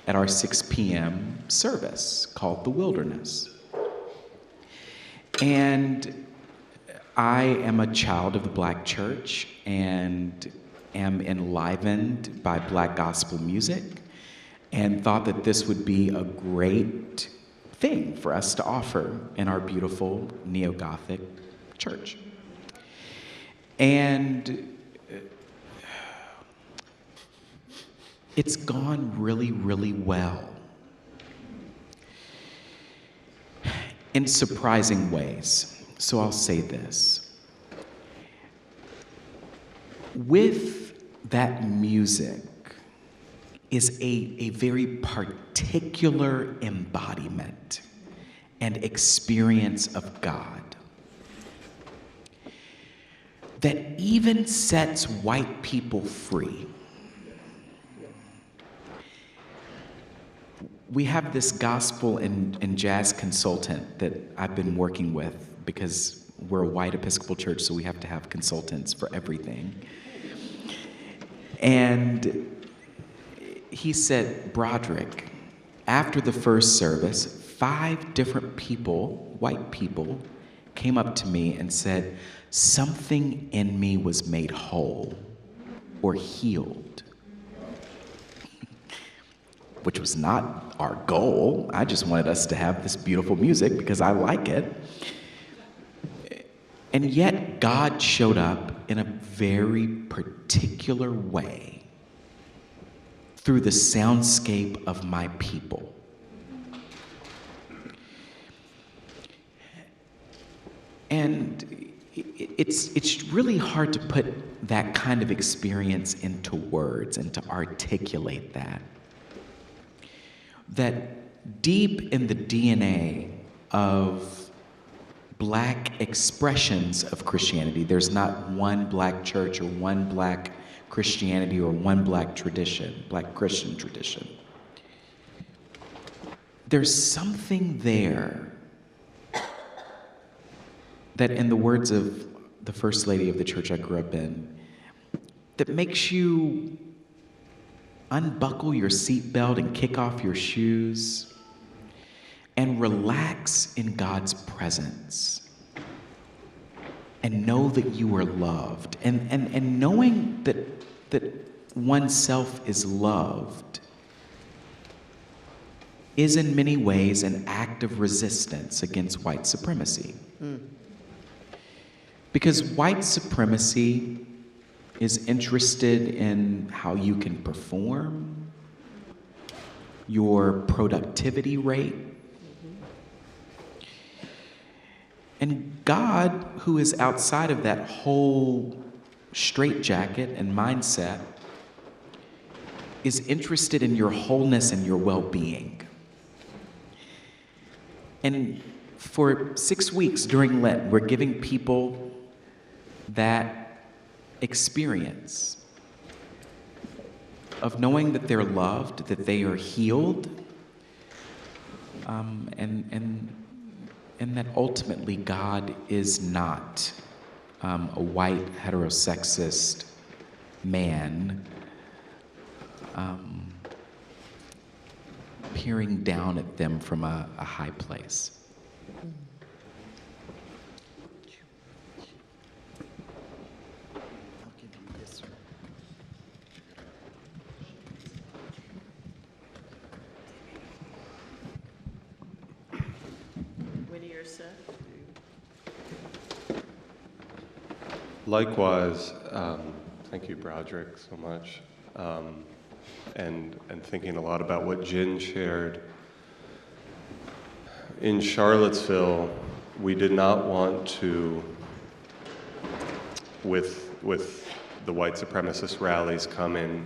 at our 6 p.m. service called The Wilderness. And I am a child of the Black church and am enlivened by Black gospel music, and thought that this would be a great thing for us to offer in our beautiful neo-Gothic church. And it's gone really, really well in surprising ways. So I'll say this. With that music is a very particular embodiment and experience of God that even sets white people free. We have this gospel and jazz consultant that I've been working with because we're a white Episcopal church, so we have to have consultants for everything. And he said, Broderick, after the first service, 5 different people, white people, came up to me and said, something in me was made whole or healed. Which was not our goal. I just wanted us to have this beautiful music because I like it. And yet God showed up in a very particular way through the soundscape of my people. And it's really hard to put that kind of experience into words and to articulate that. That deep in the DNA of black expressions of Christianity, there's not one black church or one black Christianity or one black tradition, black Christian tradition. There's something there that, in the words of the first lady of the church I grew up in, that makes you unbuckle your seatbelt and kick off your shoes and relax in God's presence and know that you are loved. And knowing that oneself is loved is in many ways an act of resistance against white supremacy. Because white supremacy is interested in how you can perform, your productivity rate. And God, who is outside of that whole straitjacket and mindset, is interested in your wholeness and your well-being. And for 6 weeks during Lent, we're giving people that experience of knowing that they're loved, that they are healed, and that ultimately God is not a white heterosexist man peering down at them from a high place. Likewise, thank you, Broderick, so much. And thinking a lot about what Jen shared. In Charlottesville, we did not want to, with the white supremacist rallies come in,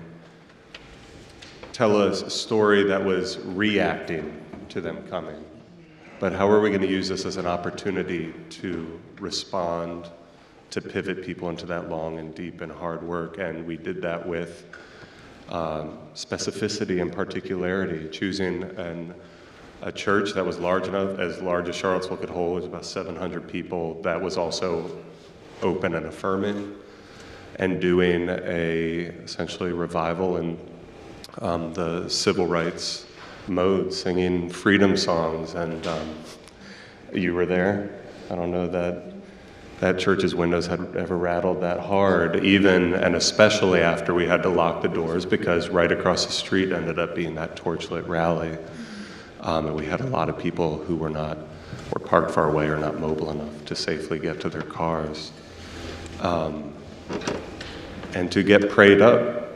tell us a story that was reacting to them coming. But how are we going to use this as an opportunity to respond, to pivot people into that long and deep and hard work? And we did that with specificity and particularity, choosing a church that was large enough, as large as Charlottesville could hold. It was about 700 people. That was also open and affirming, and doing essentially revival in the civil rights mode, singing freedom songs. And you were there. I don't know that church's windows had ever rattled that hard, even and especially after we had to lock the doors, because right across the street ended up being that torchlit rally. And we had a lot of people who were parked far away or not mobile enough to safely get to their cars. And to get prayed up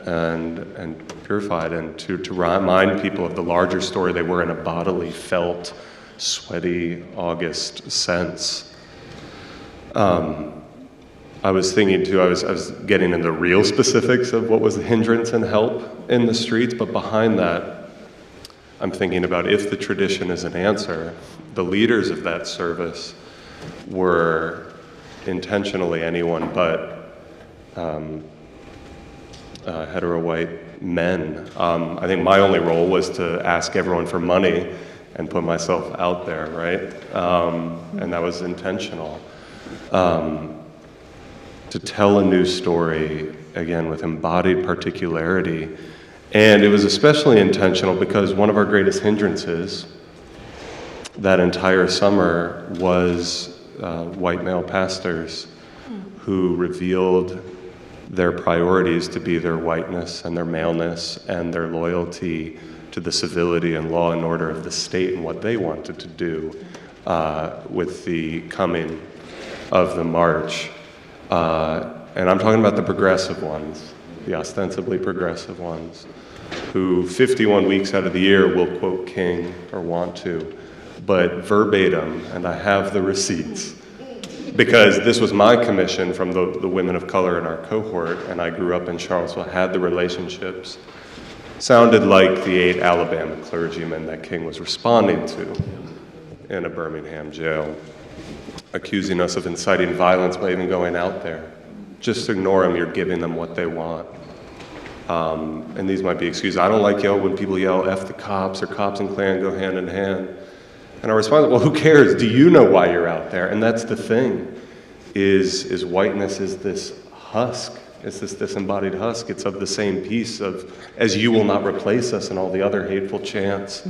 and purified, and to remind people of the larger story they were in a bodily, felt, sweaty August sense. I was thinking too, I was getting into real specifics of what was the hindrance and help in the streets, but behind that, I'm thinking about if the tradition is an answer, the leaders of that service were intentionally anyone but hetero white men. I think my only role was to ask everyone for money and put myself out there, right? And that was intentional. To tell a new story, again, with embodied particularity. And it was especially intentional because one of our greatest hindrances that entire summer was white male pastors who revealed their priorities to be their whiteness and their maleness and their loyalty to the civility and law and order of the state and what they wanted to do with the coming of the march. And I'm talking about the progressive ones, the ostensibly progressive ones, who 51 weeks out of the year will quote King or want to, but verbatim, and I have the receipts, because this was my commission from the women of color in our cohort, and I grew up in Charlottesville, had the relationships, sounded like the 8 Alabama clergymen that King was responding to in a Birmingham jail, accusing us of inciting violence by even going out there. Just ignore them, you're giving them what they want. And these might be excuses. I don't like when people yell, F the cops, or cops and Klan go hand in hand. And our response, well, who cares? Do you know why you're out there? And that's the thing, is whiteness is this husk. It's this disembodied husk. It's of the same piece of, as you will not replace us and all the other hateful chants,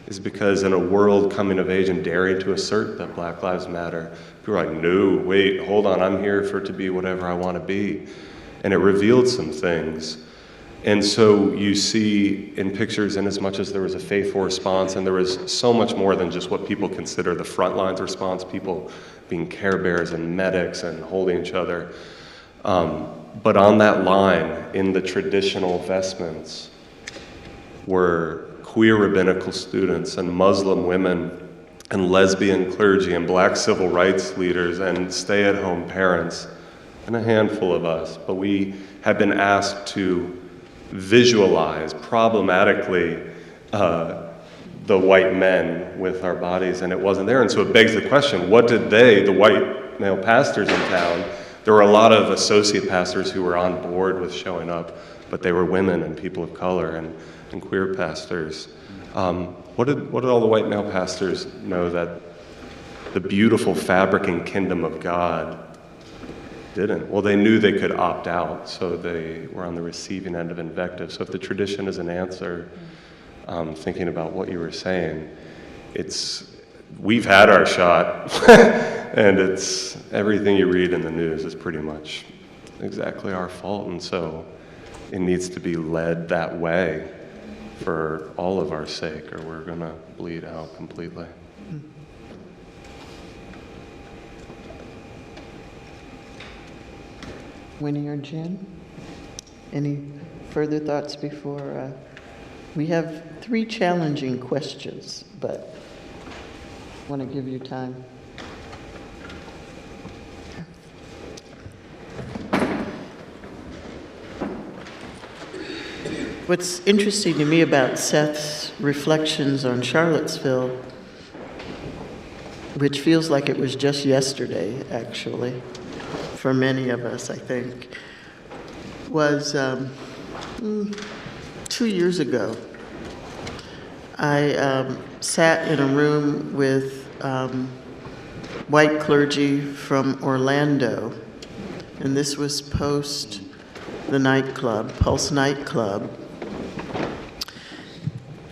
is because in a world coming of age and daring to assert that Black Lives Matter, people are like, no, wait, hold on, I'm here to be whatever I want to be. And it revealed some things. And so you see in pictures, in as much as there was a faithful response, and there was so much more than just what people consider the front lines response, people being care bears and medics and holding each other. But on that line, in the traditional vestments, were queer rabbinical students and Muslim women and lesbian clergy and black civil rights leaders and stay-at-home parents, and a handful of us. But we have been asked to visualize problematically the white men with our bodies, and it wasn't there. And so it begs the question, what did the white male pastors in town, there were a lot of associate pastors who were on board with showing up, but they were women and people of color and queer pastors. What did all the white male pastors know that the beautiful fabric and kingdom of God didn't? Well, they knew they could opt out, so they were on the receiving end of invective. So if the tradition is an answer, thinking about what you were saying, we've had our shot, and it's everything you read in the news is pretty much exactly our fault, and so it needs to be led that way for all of our sake, or we're going to bleed out completely. Winnie or Jen, any further thoughts before? We have 3 challenging questions, but I want to give you time. What's interesting to me about Seth's reflections on Charlottesville, which feels like it was just yesterday, actually, for many of us, I think, was 2 years ago. I sat in a room with white clergy from Orlando, and this was post the nightclub, Pulse nightclub,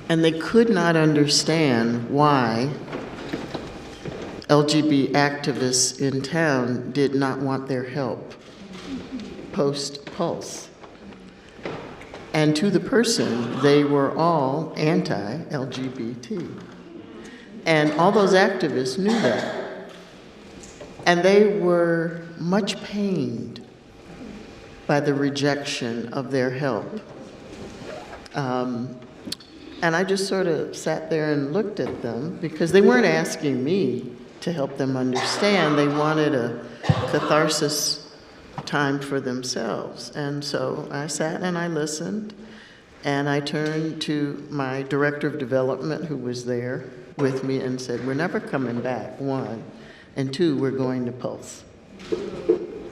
and they could not understand why LGBT activists in town did not want their help post-Pulse. And to the person, they were all anti-LGBT. And all those activists knew that. And they were much pained by the rejection of their help. And I just sort of sat there and looked at them because they weren't asking me to help them understand. They wanted a catharsis time for themselves. And so I sat and I listened, And I turned to my director of development, who was there with me, and said, we're never coming back, one. And two, we're going to Pulse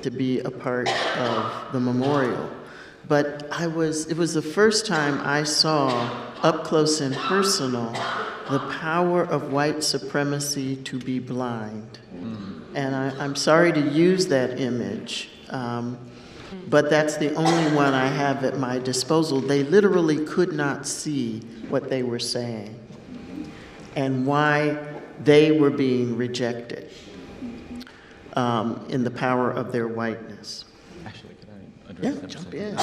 to be a part of the memorial. But it was the first time I saw up close and personal the power of white supremacy to be blind. And I'm sorry to use that image, but that's the only one I have at my disposal. They literally could not see what they were saying and why they were being rejected in the power of their whiteness. Actually, could I address that? Jump in.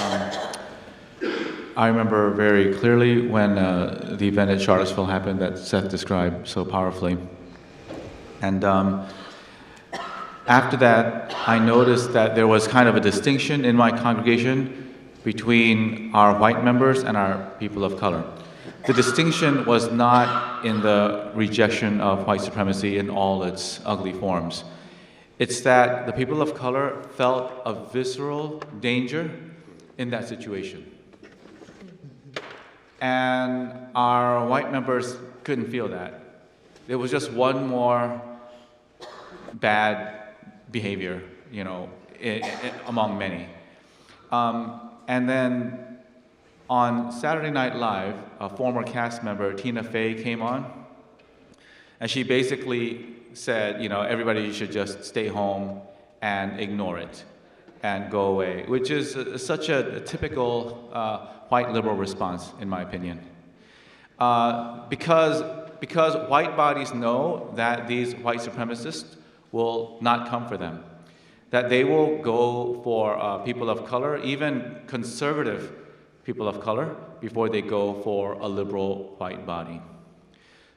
I remember very clearly when the event at Charlottesville happened that Seth described so powerfully. And after that, I noticed that there was kind of a distinction in my congregation between our white members and our people of color. The distinction was not in the rejection of white supremacy in all its ugly forms. It's that the people of color felt a visceral danger in that situation. And our white members couldn't feel that. There was just one more bad behavior, among many. And then on Saturday Night Live, a former cast member, Tina Fey, came on, and she basically said, everybody should just stay home and ignore it and go away, which is such a typical white liberal response, in my opinion. Because white bodies know that these white supremacists will not come for them, that they will go for people of color, even conservative people of color, before they go for a liberal white body.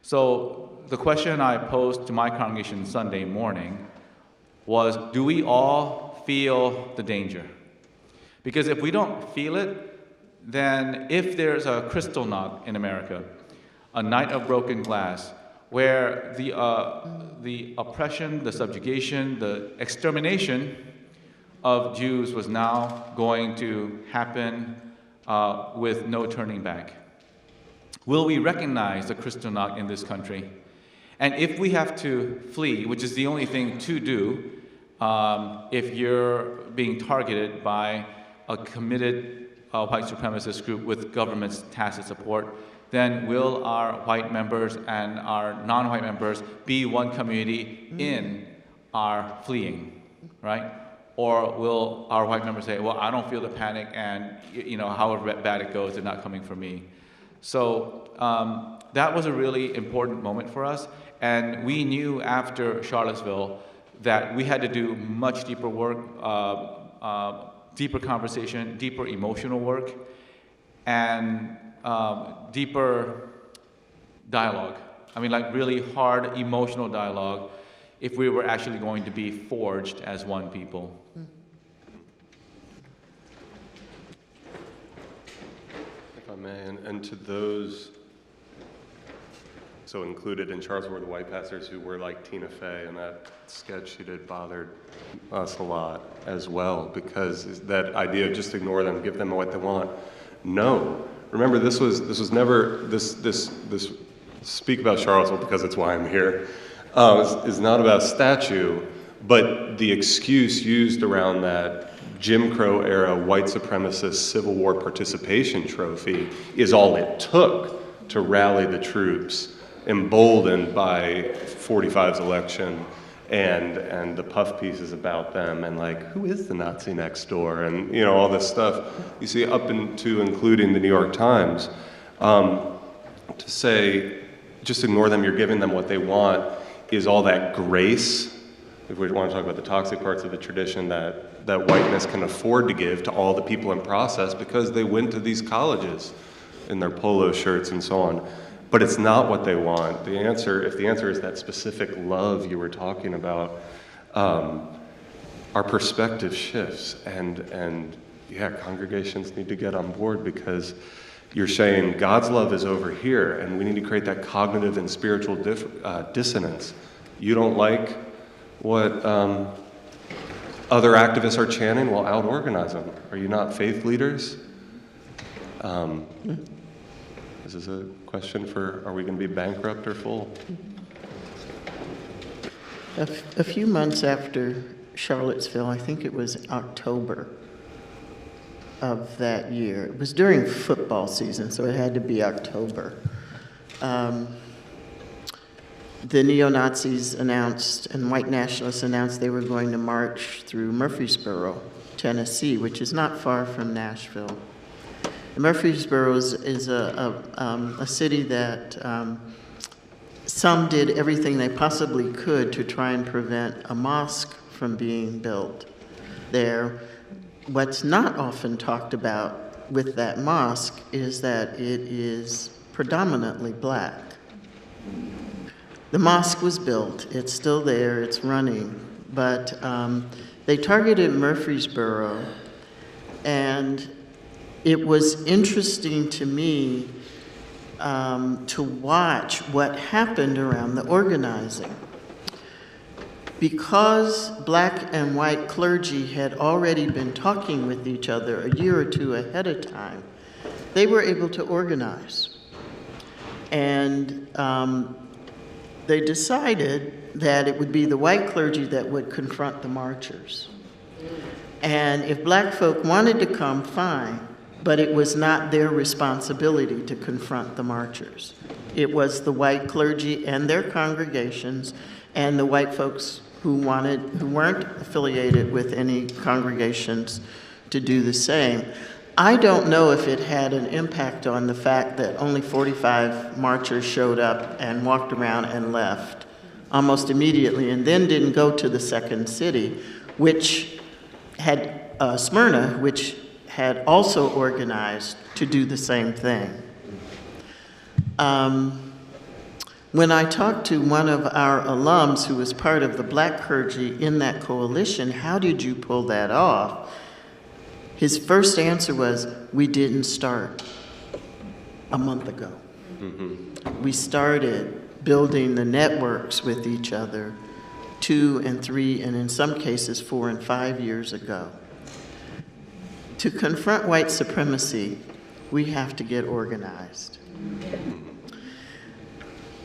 So the question I posed to my congregation Sunday morning was, do we all feel the danger? Because if we don't feel it, then if there's a Kristallnacht in America, a night of broken glass, where the oppression, the subjugation, the extermination of Jews was now going to happen with no turning back. Will we recognize the Kristallnacht in this country? And if we have to flee, which is the only thing to do if you're being targeted by a committed white supremacist group with government's tacit support, then will our white members and our non-white members be one community in our fleeing, right? Or will our white members say, well, I don't feel the panic, and however bad it goes, they're not coming for me. So that was a really important moment for us, and we knew after Charlottesville that we had to do much deeper work, deeper conversation, deeper emotional work, and deeper dialogue. I mean, like really hard emotional dialogue if we were actually going to be forged as one people. If I may, and to those, so included in Charles were the white pastors who were like Tina Fey, and that sketch she did bothered us a lot as well, because that idea of just ignore them, give them what they want. No. Remember, this was never, this speak about Charlottesville because it's why I'm here, is not about statue, but the excuse used around that Jim Crow era white supremacist Civil War participation trophy is all it took to rally the troops, emboldened by 45's election and the puff pieces about them, and like, who is the Nazi next door, and all this stuff. You see, up into including the New York Times, to say, just ignore them, you're giving them what they want, is all that grace, if we want to talk about the toxic parts of the tradition that whiteness can afford to give to all the people in process because they went to these colleges in their polo shirts and so on. But it's not what they want. The answer, if the answer is that specific love you were talking about, our perspective shifts, and yeah, congregations need to get on board, because you're saying God's love is over here, and we need to create that cognitive and spiritual dissonance. You don't like what other activists are chanting? Well, out-organize them. Are you not faith leaders? This is a question for, are we going to be bankrupt or full? A few months after Charlottesville, I think it was October of that year. It was during football season, so it had to be October. The neo-Nazis announced, and white nationalists announced they were going to march through Murfreesboro, Tennessee, which is not far from Nashville. Murfreesboro is a city that some did everything they possibly could to try and prevent a mosque from being built there. What's not often talked about with that mosque is that it is predominantly black. The mosque was built, it's still there, it's running, but they targeted Murfreesboro, and it was interesting to me to watch what happened around the organizing. Because black and white clergy had already been talking with each other a year or two ahead of time, they were able to organize. And they decided that it would be the white clergy that would confront the marchers. And if black folk wanted to come, fine, but it was not their responsibility to confront the marchers. It was the white clergy and their congregations and the white folks who weren't affiliated with any congregations to do the same. I don't know if it had an impact on the fact that only 45 marchers showed up and walked around and left almost immediately, and then didn't go to the second city, which had Smyrna, which had also organized to do the same thing. When I talked to one of our alums who was part of the black clergy in that coalition, how did you pull that off? His first answer was, we didn't start a month ago. Mm-hmm. We started building the networks with each other 2 and 3, and in some cases 4 and 5 years ago. To confront white supremacy, we have to get organized.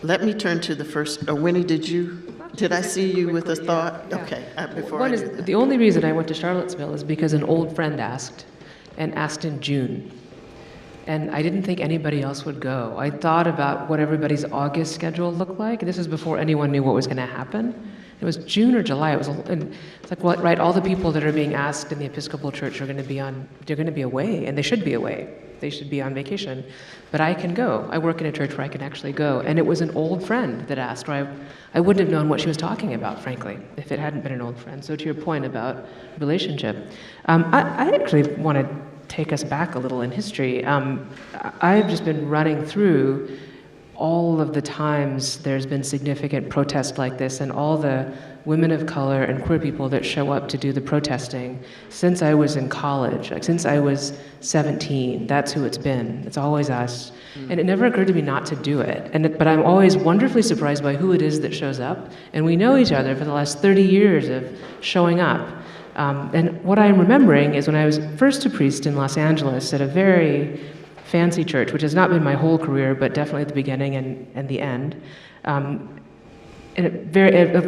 Let me turn to the first, Winnie, did I see you with a thought? Yeah. Okay, before One I is, do that. the only reason I went to Charlottesville is because an old friend asked in June. And I didn't think anybody else would go. I thought about what everybody's August schedule looked like. This is before anyone knew what was going to happen. It was June or July. And it's like, well, right, all the people that are being asked in the Episcopal Church are going to be they're going to be away, and they should be away. They should be on vacation. But I can go. I work in a church where I can actually go. And it was an old friend that asked, where I wouldn't have known what she was talking about, frankly, if it hadn't been an old friend. So to your point about relationship, I actually want to take us back a little in history. I've just been running through all of the times there's been significant protest like this, and all the women of color and queer people that show up to do the protesting since I was in college, like since I was 17. That's who it's been. It's always us. And it never occurred to me not to do it. But I'm always wonderfully surprised by who it is that shows up. And we know each other for the last 30 years of showing up. And what I'm remembering is when I was first a priest in Los Angeles at a very fancy church, which has not been my whole career, but definitely at the beginning and the end, and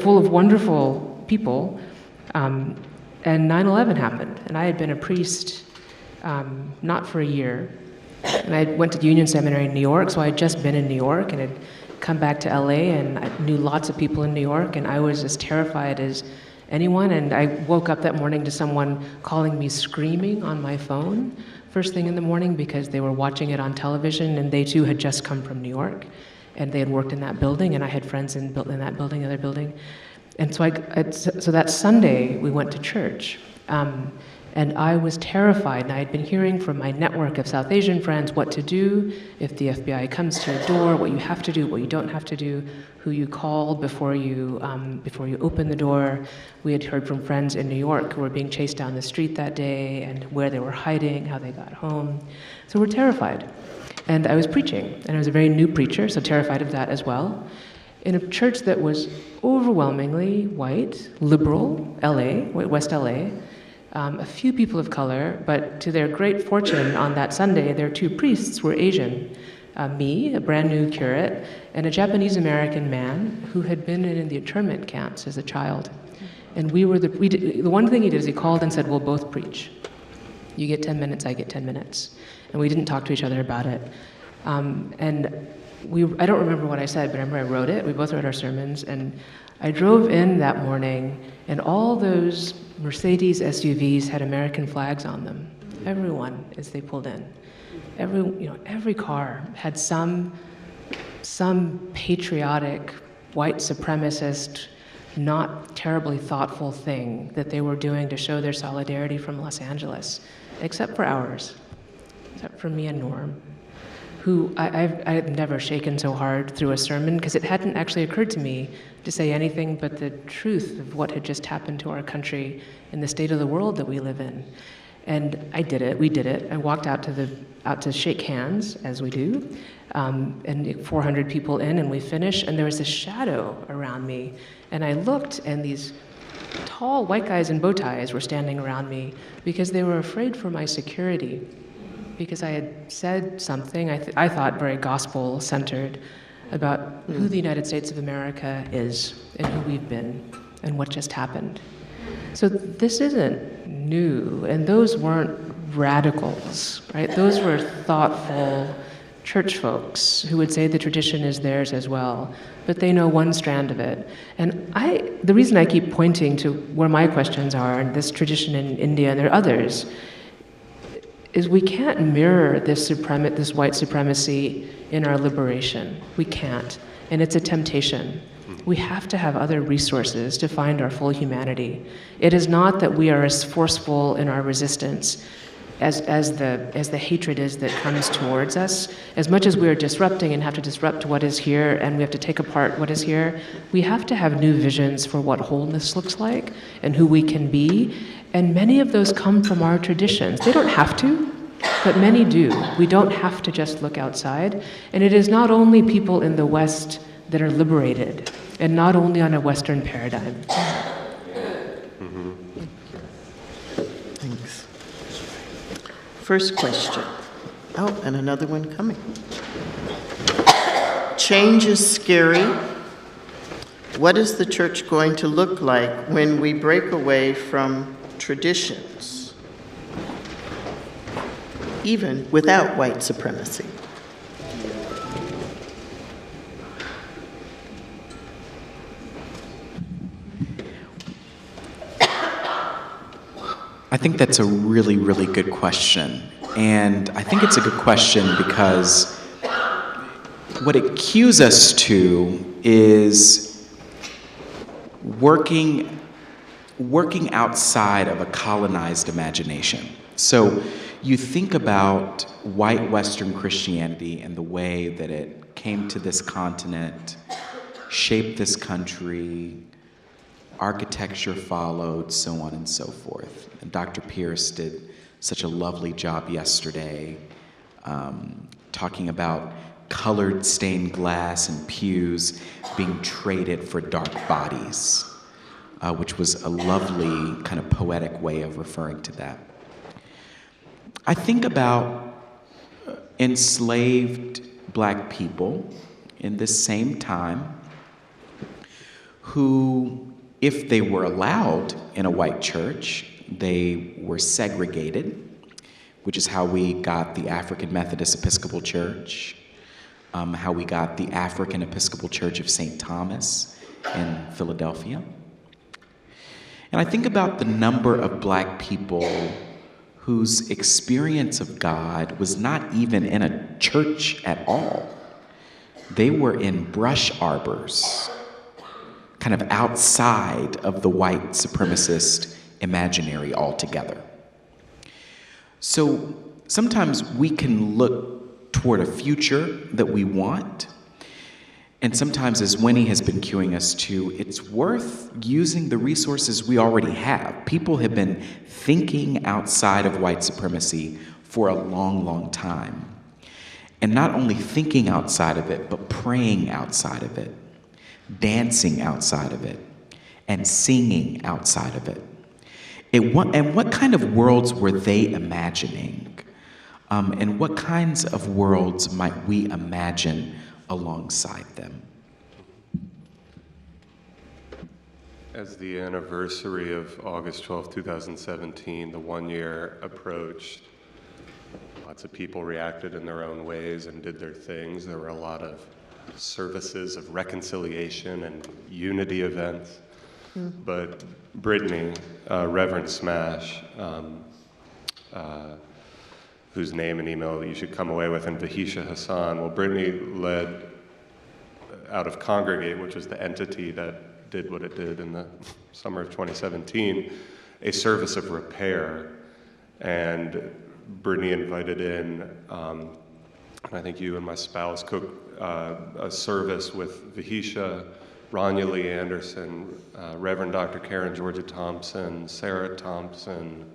full of wonderful people, and 9/11 happened, and I had been a priest not for a year, and I went to Union Seminary in New York, so I had just been in New York, and had come back to LA, and I knew lots of people in New York, and I was as terrified as anyone, and I woke up that morning to someone calling me screaming on my phone first thing in the morning because they were watching it on television, and they too had just come from New York, and they had worked in that building, and I had friends in that building, the other building. And so so that Sunday, we went to church, and I was terrified, and I had been hearing from my network of South Asian friends what to do if the FBI comes to your door, what you have to do, what you don't have to do, who you call before you open the door. We had heard from friends in New York who were being chased down the street that day, and where they were hiding, how they got home. So we're terrified. And I was preaching, and I was a very new preacher, so terrified of that as well, in a church that was overwhelmingly white, liberal, LA, West LA, a few people of color, but to their great fortune on that Sunday, their two priests were Asian. Me, a brand new curate, and a Japanese-American man who had been in the internment camps as a child. And the one thing he did is he called and said, we'll both preach. You get 10 minutes, I get 10 minutes. And we didn't talk to each other about it. I don't remember what I said, but I remember I wrote it. We both wrote our sermons. And I drove in that morning, and all those Mercedes SUVs had American flags on them. Everyone, as they pulled in. Every car had some patriotic, white supremacist, not terribly thoughtful thing that they were doing to show their solidarity from Los Angeles, except for ours, except for me and Norm, who I've never shaken so hard through a sermon because it hadn't actually occurred to me to say anything but the truth of what had just happened to our country and the state of the world that we live in. And I did it, we did it. I walked out to shake hands, as we do, and 400 people in, and we finished, and there was a shadow around me. And I looked, and these tall white guys in bow ties were standing around me because they were afraid for my security, because I had said something I thought very gospel-centered about who the United States of America is and who we've been and what just happened. So this isn't new, and those weren't radicals, right? Those were thoughtful church folks who would say the tradition is theirs as well, but they know one strand of it. And the reason I keep pointing to where my questions are, and this tradition in India, and there are others, is we can't mirror this white supremacy in our liberation. We can't, and it's a temptation. We have to have other resources to find our full humanity. It is not that we are as forceful in our resistance as the hatred is that comes towards us. As much as we are disrupting and have to disrupt what is here, and we have to take apart what is here, we have to have new visions for what wholeness looks like and who we can be. And many of those come from our traditions. They don't have to, but many do. We don't have to just look outside. And it is not only people in the West that are liberated, and not only on a Western paradigm. Thanks. First question. Oh, and another one coming. Change is scary. What is the church going to look like when we break away from traditions, even without white supremacy? I think that's a really, really good question. And I think it's a good question because what it cues us to is working outside of a colonized imagination. So you think about white Western Christianity and the way that it came to this continent, shaped this country, architecture followed, so on and so forth. And Dr. Pierce did such a lovely job yesterday talking about colored stained glass and pews being traded for dark bodies, which was a lovely kind of poetic way of referring to that. I think about enslaved Black people in this same time who, if they were allowed in a white church, they were segregated, which is how we got the African Methodist Episcopal Church, how we got the African Episcopal Church of St. Thomas in Philadelphia. And I think about the number of Black people whose experience of God was not even in a church at all. They were in brush arbors, kind of outside of the white supremacist imaginary altogether. So sometimes we can look toward a future that we want, and sometimes, as Winnie has been cueing us to, it's worth using the resources we already have. People have been thinking outside of white supremacy for a long, long time. And not only thinking outside of it, but praying outside of it, dancing outside of it, and singing outside of it. And what kind of worlds were they imagining? And what kinds of worlds might we imagine alongside them? As the anniversary of August 12, 2017, the 1 year approached, lots of people reacted in their own ways and did their things. There were a lot of services of reconciliation and unity events. But Brittany, Reverend Smash, whose name and email you should come away with, and Vahisha Hassan, well, Brittany led out of Congregate, which was the entity that did what it did in the summer of 2017, a service of repair. And Brittany invited in, I think you and my spouse cooked a service with Vahisha, Rania Lee Anderson, Reverend Dr. Karen Georgia Thompson, Sarah Thompson,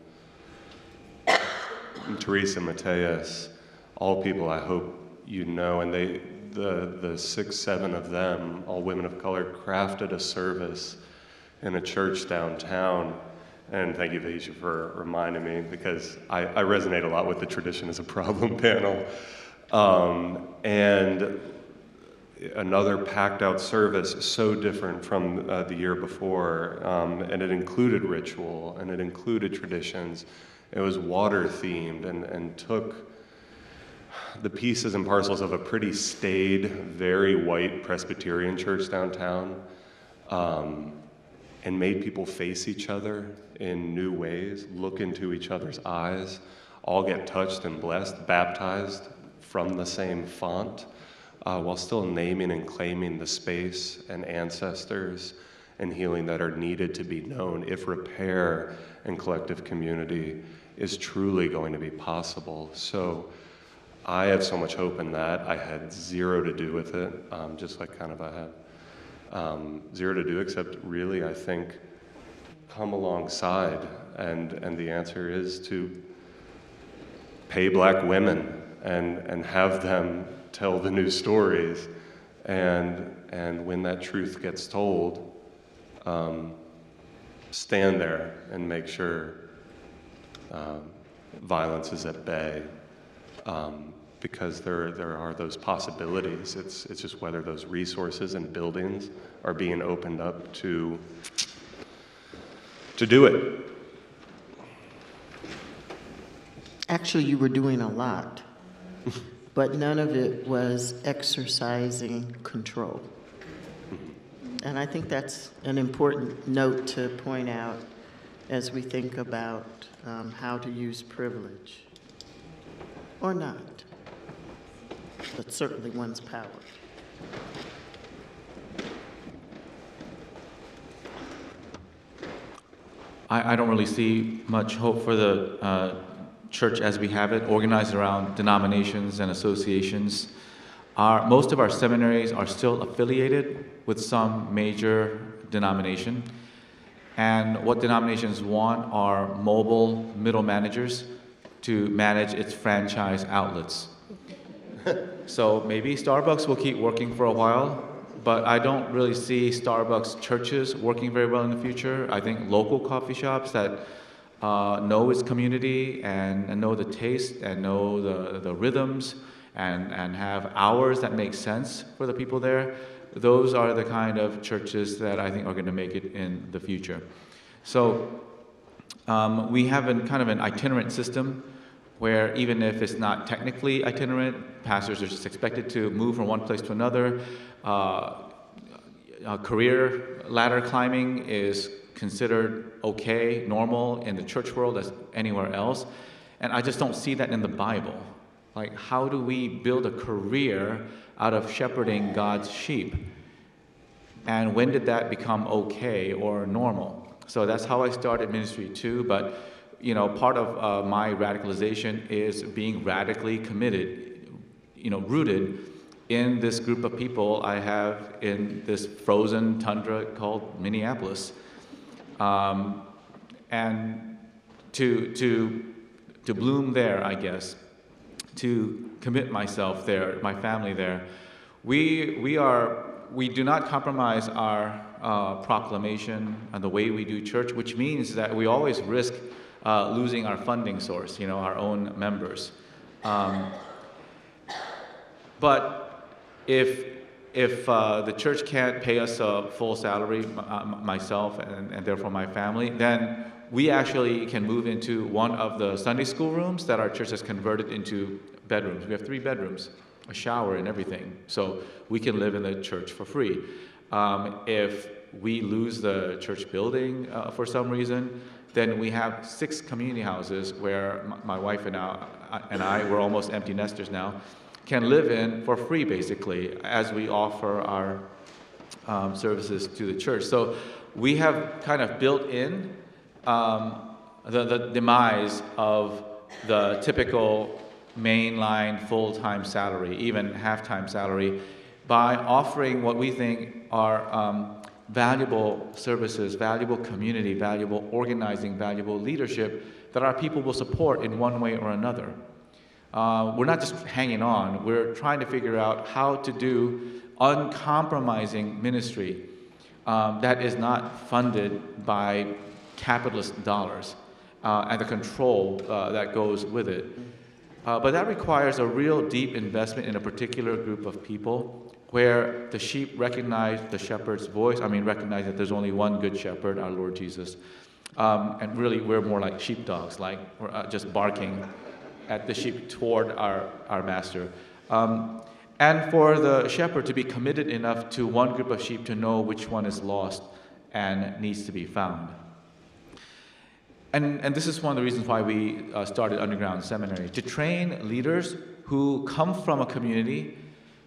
and Teresa Mateus, all people I hope you know, and the 6, 7 of them, all women of color, crafted a service in a church downtown. And thank you, Vahisha, for reminding me, because I resonate a lot with the tradition as a problem panel. And another packed out service, so different from the year before. And it included ritual, and it included traditions. It was water themed and took the pieces and parcels of a pretty staid, very white Presbyterian church downtown, and made people face each other in new ways, look into each other's eyes, all get touched and blessed, baptized from the same font, while still naming and claiming the space and ancestors and healing that are needed to be known if repair and collective community is truly going to be possible. So I have so much hope in that. I had zero to do with it, just like kind of I had zero to do, except really, I think, come alongside. And the answer is to pay Black women and have them tell the new stories. And when that truth gets told, stand there and make sure violence is at bay. Because there are those possibilities. It's just whether those resources and buildings are being opened up to do it. Actually, you were doing a lot, but none of it was exercising control. And I think that's an important note to point out as we think about how to use privilege. Or not, but certainly one's power. I don't really see much hope for the church as we have it, organized around denominations and associations. Most of our seminaries are still affiliated with some major denomination. And what denominations want are mobile middle managers to manage its franchise outlets. So maybe Starbucks will keep working for a while, but I don't really see Starbucks churches working very well in the future. I think local coffee shops that know its community and know the taste and know the rhythms and have hours that make sense for the people there, those are the kind of churches that I think are going to make it in the future. So we have kind of an itinerant system where even if it's not technically itinerant, pastors are just expected to move from one place to another. Career ladder climbing is considered okay, normal in the church world as anywhere else. And I just don't see that in the Bible. Like, how do we build a career out of shepherding God's sheep? And when did that become okay or normal? So that's how I started ministry too, but part of my radicalization is being radically committed, rooted in this group of people I have in this frozen tundra called Minneapolis. And to bloom there, I guess, to commit myself there, my family there, we do not compromise our proclamation and the way we do church, which means that we always risk losing our funding source, our own members. But if the church can't pay us a full salary, myself and therefore my family, then we actually can move into one of the Sunday school rooms that our church has converted into bedrooms. We have 3 bedrooms, a shower and everything. So we can live in the church for free. If we lose the church building for some reason, then we have 6 community houses where my wife and I, we're almost empty nesters now, can live in for free, basically, as we offer our services to the church. So we have kind of built in the demise of the typical mainline full-time salary, even half-time salary, by offering what we think are valuable services, valuable community, valuable organizing, valuable leadership that our people will support in one way or another. We're not just hanging on, we're trying to figure out how to do uncompromising ministry that is not funded by capitalist dollars and the control that goes with it. But that requires a real deep investment in a particular group of people where the sheep recognize the shepherd's voice. Recognize that there's only one good shepherd, our Lord Jesus. And really, we're more like sheepdogs, like we're just barking at the sheep toward our master. And for the shepherd to be committed enough to one group of sheep to know which one is lost and needs to be found. And this is one of the reasons why we started Underground Seminary, to train leaders who come from a community,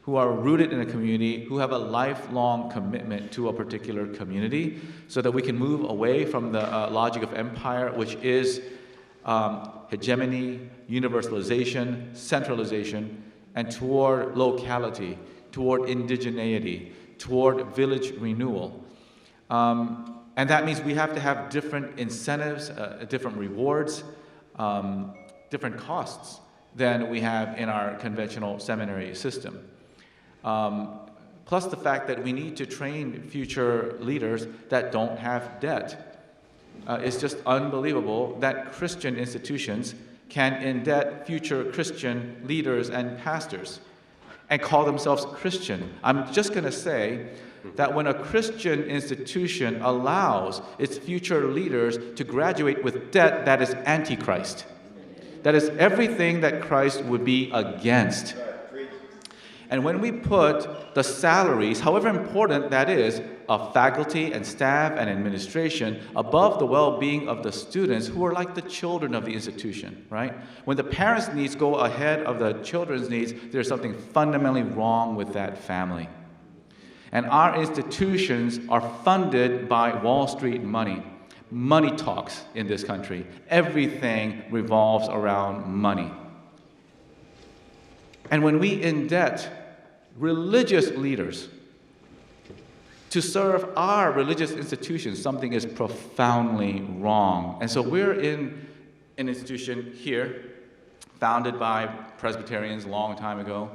who are rooted in a community, who have a lifelong commitment to a particular community, so that we can move away from the logic of empire, which is hegemony, universalization, centralization, and toward locality, toward indigeneity, toward village renewal. And that means we have to have different incentives, different rewards, different costs than we have in our conventional seminary system. Plus the fact that we need to train future leaders that don't have debt. It's just unbelievable that Christian institutions can indebt future Christian leaders and pastors and call themselves Christian. I'm just going to say that when a Christian institution allows its future leaders to graduate with debt, that is antichrist. That is everything that Christ would be against. And when we put the salaries, however important that is, of faculty and staff and administration above the well-being of the students who are like the children of the institution, right? When the parents' needs go ahead of the children's needs, there's something fundamentally wrong with that family. And our institutions are funded by Wall Street money. Money talks in this country. Everything revolves around money. And when we indebt religious leaders to serve our religious institutions, something is profoundly wrong. And so we're in an institution here, founded by Presbyterians a long time ago.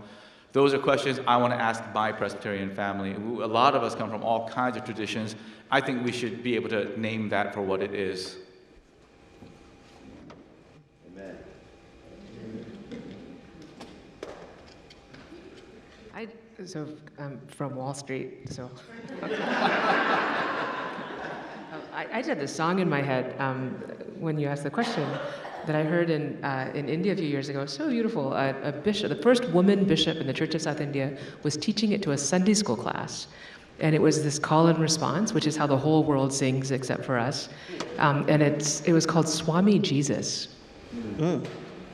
Those are questions I want to ask my Presbyterian family. A lot of us come from all kinds of traditions. I think we should be able to name that for what it is. Amen. I'm from Wall Street, so. I had this song in my head when you asked the question that I heard in India a few years ago. So beautiful. A bishop, the first woman bishop in the Church of South India, was teaching it to a Sunday school class. And it was this call and response, which is how the whole world sings except for us. And it was called Swami Jesus. Mm.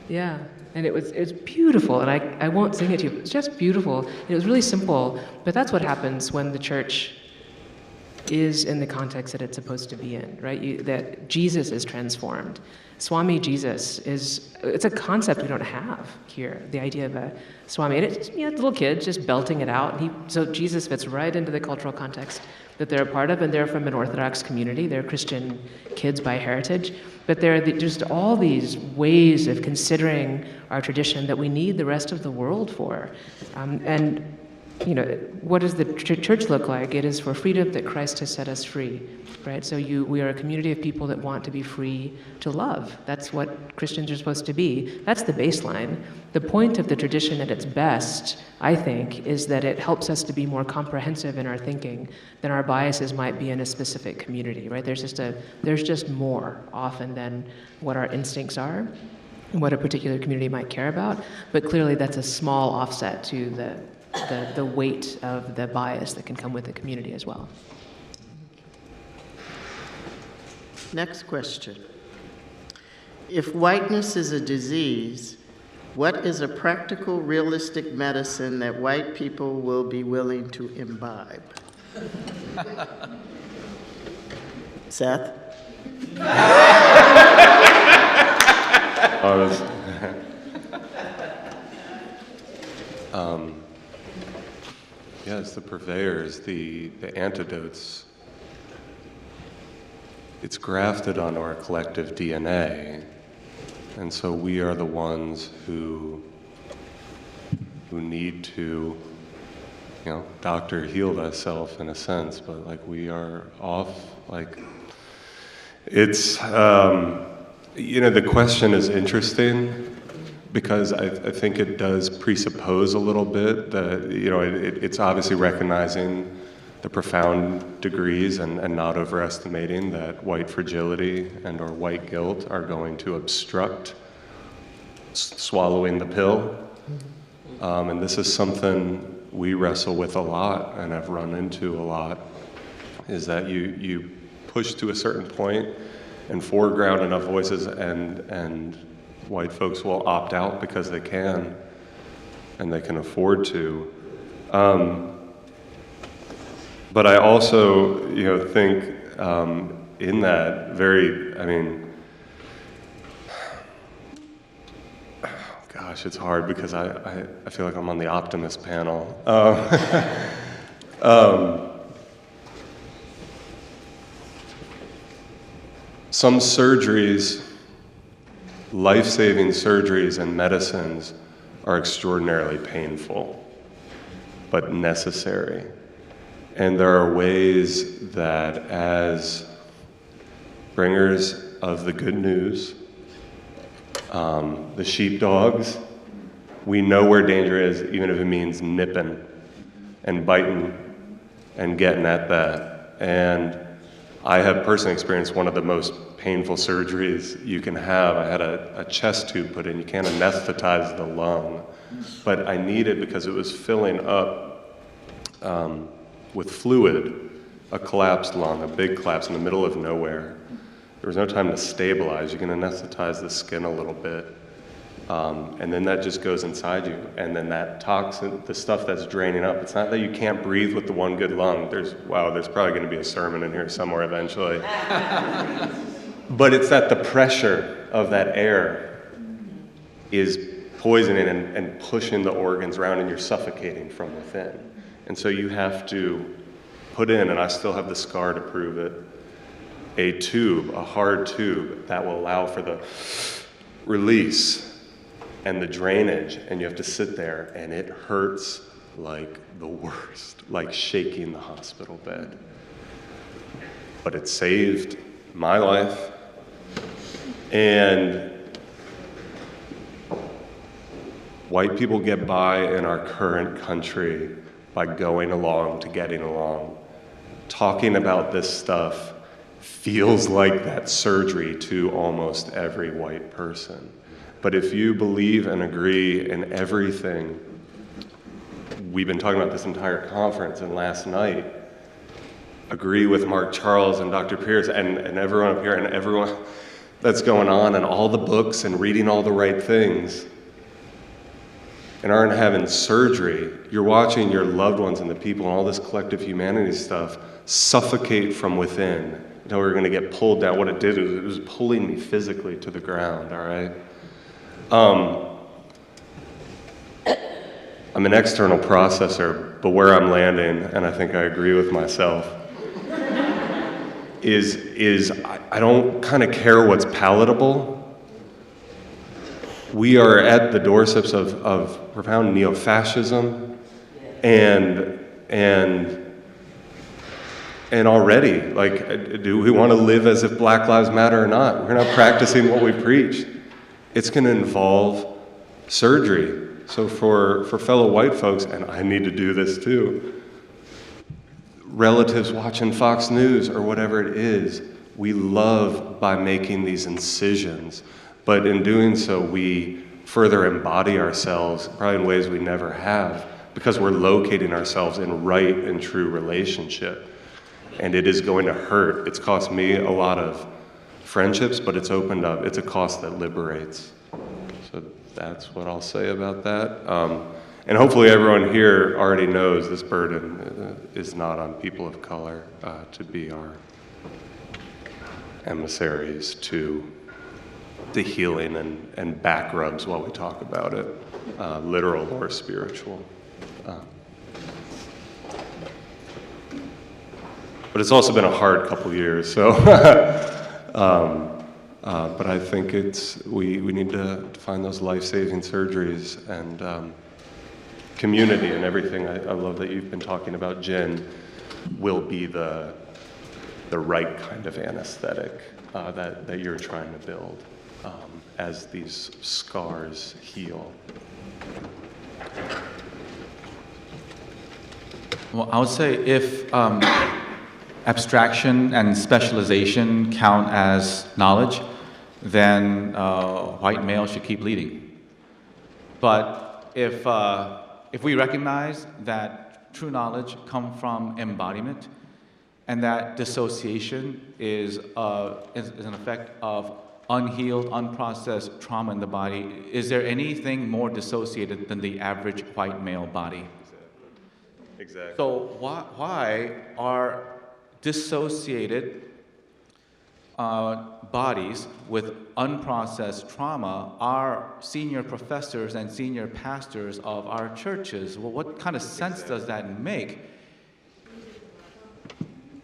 Yeah. And it was beautiful, and I won't sing it to you. It's just beautiful. And it was really simple, but that's what happens when the church is in the context that it's supposed to be in, right? That Jesus is transformed. Swami Jesus it's a concept we don't have here, the idea of a Swami. And it's little kids just belting it out. So Jesus fits right into the cultural context that they're a part of, and they're from an Orthodox community. They're Christian kids by heritage. But there are just all these ways of considering our tradition that we need the rest of the world for. And what does the church look like? It is for freedom that Christ has set us free, right? So we are a community of people that want to be free to love. That's what Christians are supposed to be. That's the baseline. The point of the tradition at its best, I think, is that it helps us to be more comprehensive in our thinking than our biases might be in a specific community, right? There's just more often than what our instincts are, what a particular community might care about. But clearly that's a small offset to the weight of the bias that can come with the community as well. Next question. If whiteness is a disease, what is a practical, realistic medicine that white people will be willing to imbibe? Seth? Yes, the purveyors, the antidotes. It's grafted onto our collective DNA, and so we are the ones who need to, doctor heal thyself in a sense, but like we are off, like it's, the question is interesting because I think it does presuppose a little bit that, it's obviously recognizing the profound degrees and not overestimating that white fragility and or white guilt are going to obstruct swallowing the pill. And this is something we wrestle with a lot and have run into a lot, is that you push to a certain point and foreground enough voices and white folks will opt out because they can and they can afford to. But I also, think in that very, gosh, it's hard because I feel like I'm on the optimist panel. Some surgeries, life-saving surgeries and medicines are extraordinarily painful, but necessary. And there are ways that as bringers of the good news, the sheepdogs, we know where danger is, even if it means nipping and biting and getting at that. And I have personally experienced one of the most painful surgeries you can have. I had a chest tube put in. You can't anesthetize the lung, but I needed because it was filling up with fluid, a collapsed lung, a big collapse in the middle of nowhere. There was no time to stabilize. You can anesthetize the skin a little bit, and then that just goes inside you. And then that toxin, the stuff that's draining up, it's not that you can't breathe with the one good lung. There's probably going to be a sermon in here somewhere eventually. But it's that the pressure of that air is poisoning and pushing the organs around, and you're suffocating from within. And so you have to put in, and I still have the scar to prove it, a tube, a hard tube that will allow for the release and the drainage, and you have to sit there, and it hurts like the worst, like shaking the hospital bed. But it saved my life, and white people get by in our current country by going along to getting along. Talking about this stuff feels like that surgery to almost every white person. But if you believe and agree in everything, we've been talking about this entire conference and last night, agree with Mark Charles and Dr. Pierce and everyone up here and everyone that's going on and all the books and reading all the right things, and aren't having surgery, you're watching your loved ones and the people and all this collective humanity stuff suffocate from within until we're going to get pulled down. What it did is it was pulling me physically to the ground, all right? I'm an external processor, but where I'm landing, and I think I agree with myself, is I don't kind of care what's palatable. We are at the doorsteps of profound neo-fascism And already, like, do we want to live as if Black Lives Matter or not? We're not practicing what we preach. It's going to involve surgery. So for fellow white folks, and I need to do this too, relatives watching Fox News or whatever it is, we love by making these incisions, but in doing so, we further embody ourselves, probably in ways we never have, because we're locating ourselves in right and true relationship. And it is going to hurt. It's cost me a lot of friendships, but it's opened up. It's a cost that liberates. So that's what I'll say about that. And hopefully everyone here already knows this burden is not on people of color to be our emissaries to the healing and back rubs while we talk about it, literal or spiritual. But it's also been a hard couple years, so. But I think we need to find those life-saving surgeries and community and everything. I love that you've been talking about, Jen, will be the right kind of anesthetic that you're trying to build as these scars heal. Well, I would say if abstraction and specialization count as knowledge, then white males should keep leading. But if we recognize that true knowledge comes from embodiment, and that dissociation is an effect of unhealed, unprocessed trauma in the body, is there anything more dissociated than the average white male body? Exactly. So why are dissociated bodies with unprocessed trauma our senior professors and senior pastors of our churches? Well, what kind of sense does that make?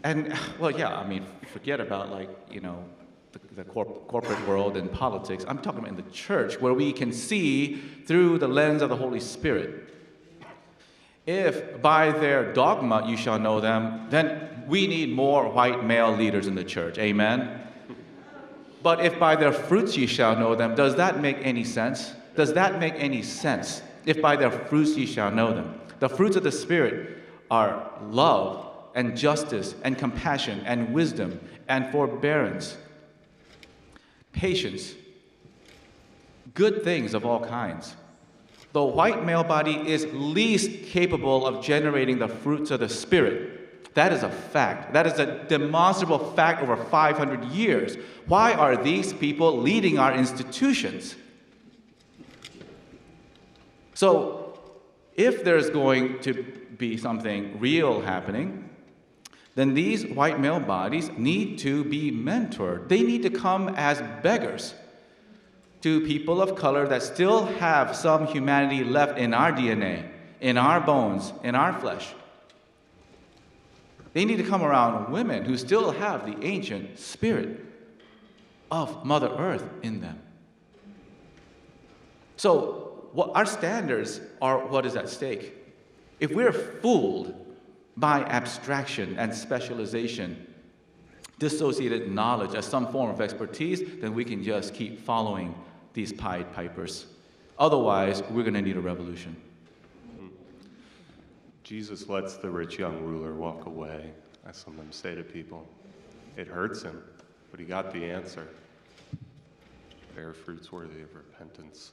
And, well, yeah, I mean, forget about, like, the corporate world and politics. I'm talking about in the church, where we can see through the lens of the Holy Spirit. If by their dogma you shall know them, then we need more white male leaders in the church. Amen? But if by their fruits ye shall know them, does that make any sense? Does that make any sense? If by their fruits ye shall know them. The fruits of the Spirit are love and justice and compassion and wisdom and forbearance, patience, good things of all kinds. The white male body is least capable of generating the fruits of the Spirit. That is a fact. That is a demonstrable fact over 500 years. Why are these people leading our institutions? So, if there's going to be something real happening, then these white male bodies need to be mentored. They need to come as beggars to people of color that still have some humanity left in our DNA, in our bones, in our flesh. They need to come around women who still have the ancient spirit of Mother Earth in them. So our standards are what is at stake. If we're fooled by abstraction and specialization, dissociated knowledge as some form of expertise, then we can just keep following these Pied Pipers. Otherwise, we're going to need a revolution. Jesus lets the rich young ruler walk away. I sometimes say to people, it hurts him, but he got the answer. Bear fruits worthy of repentance.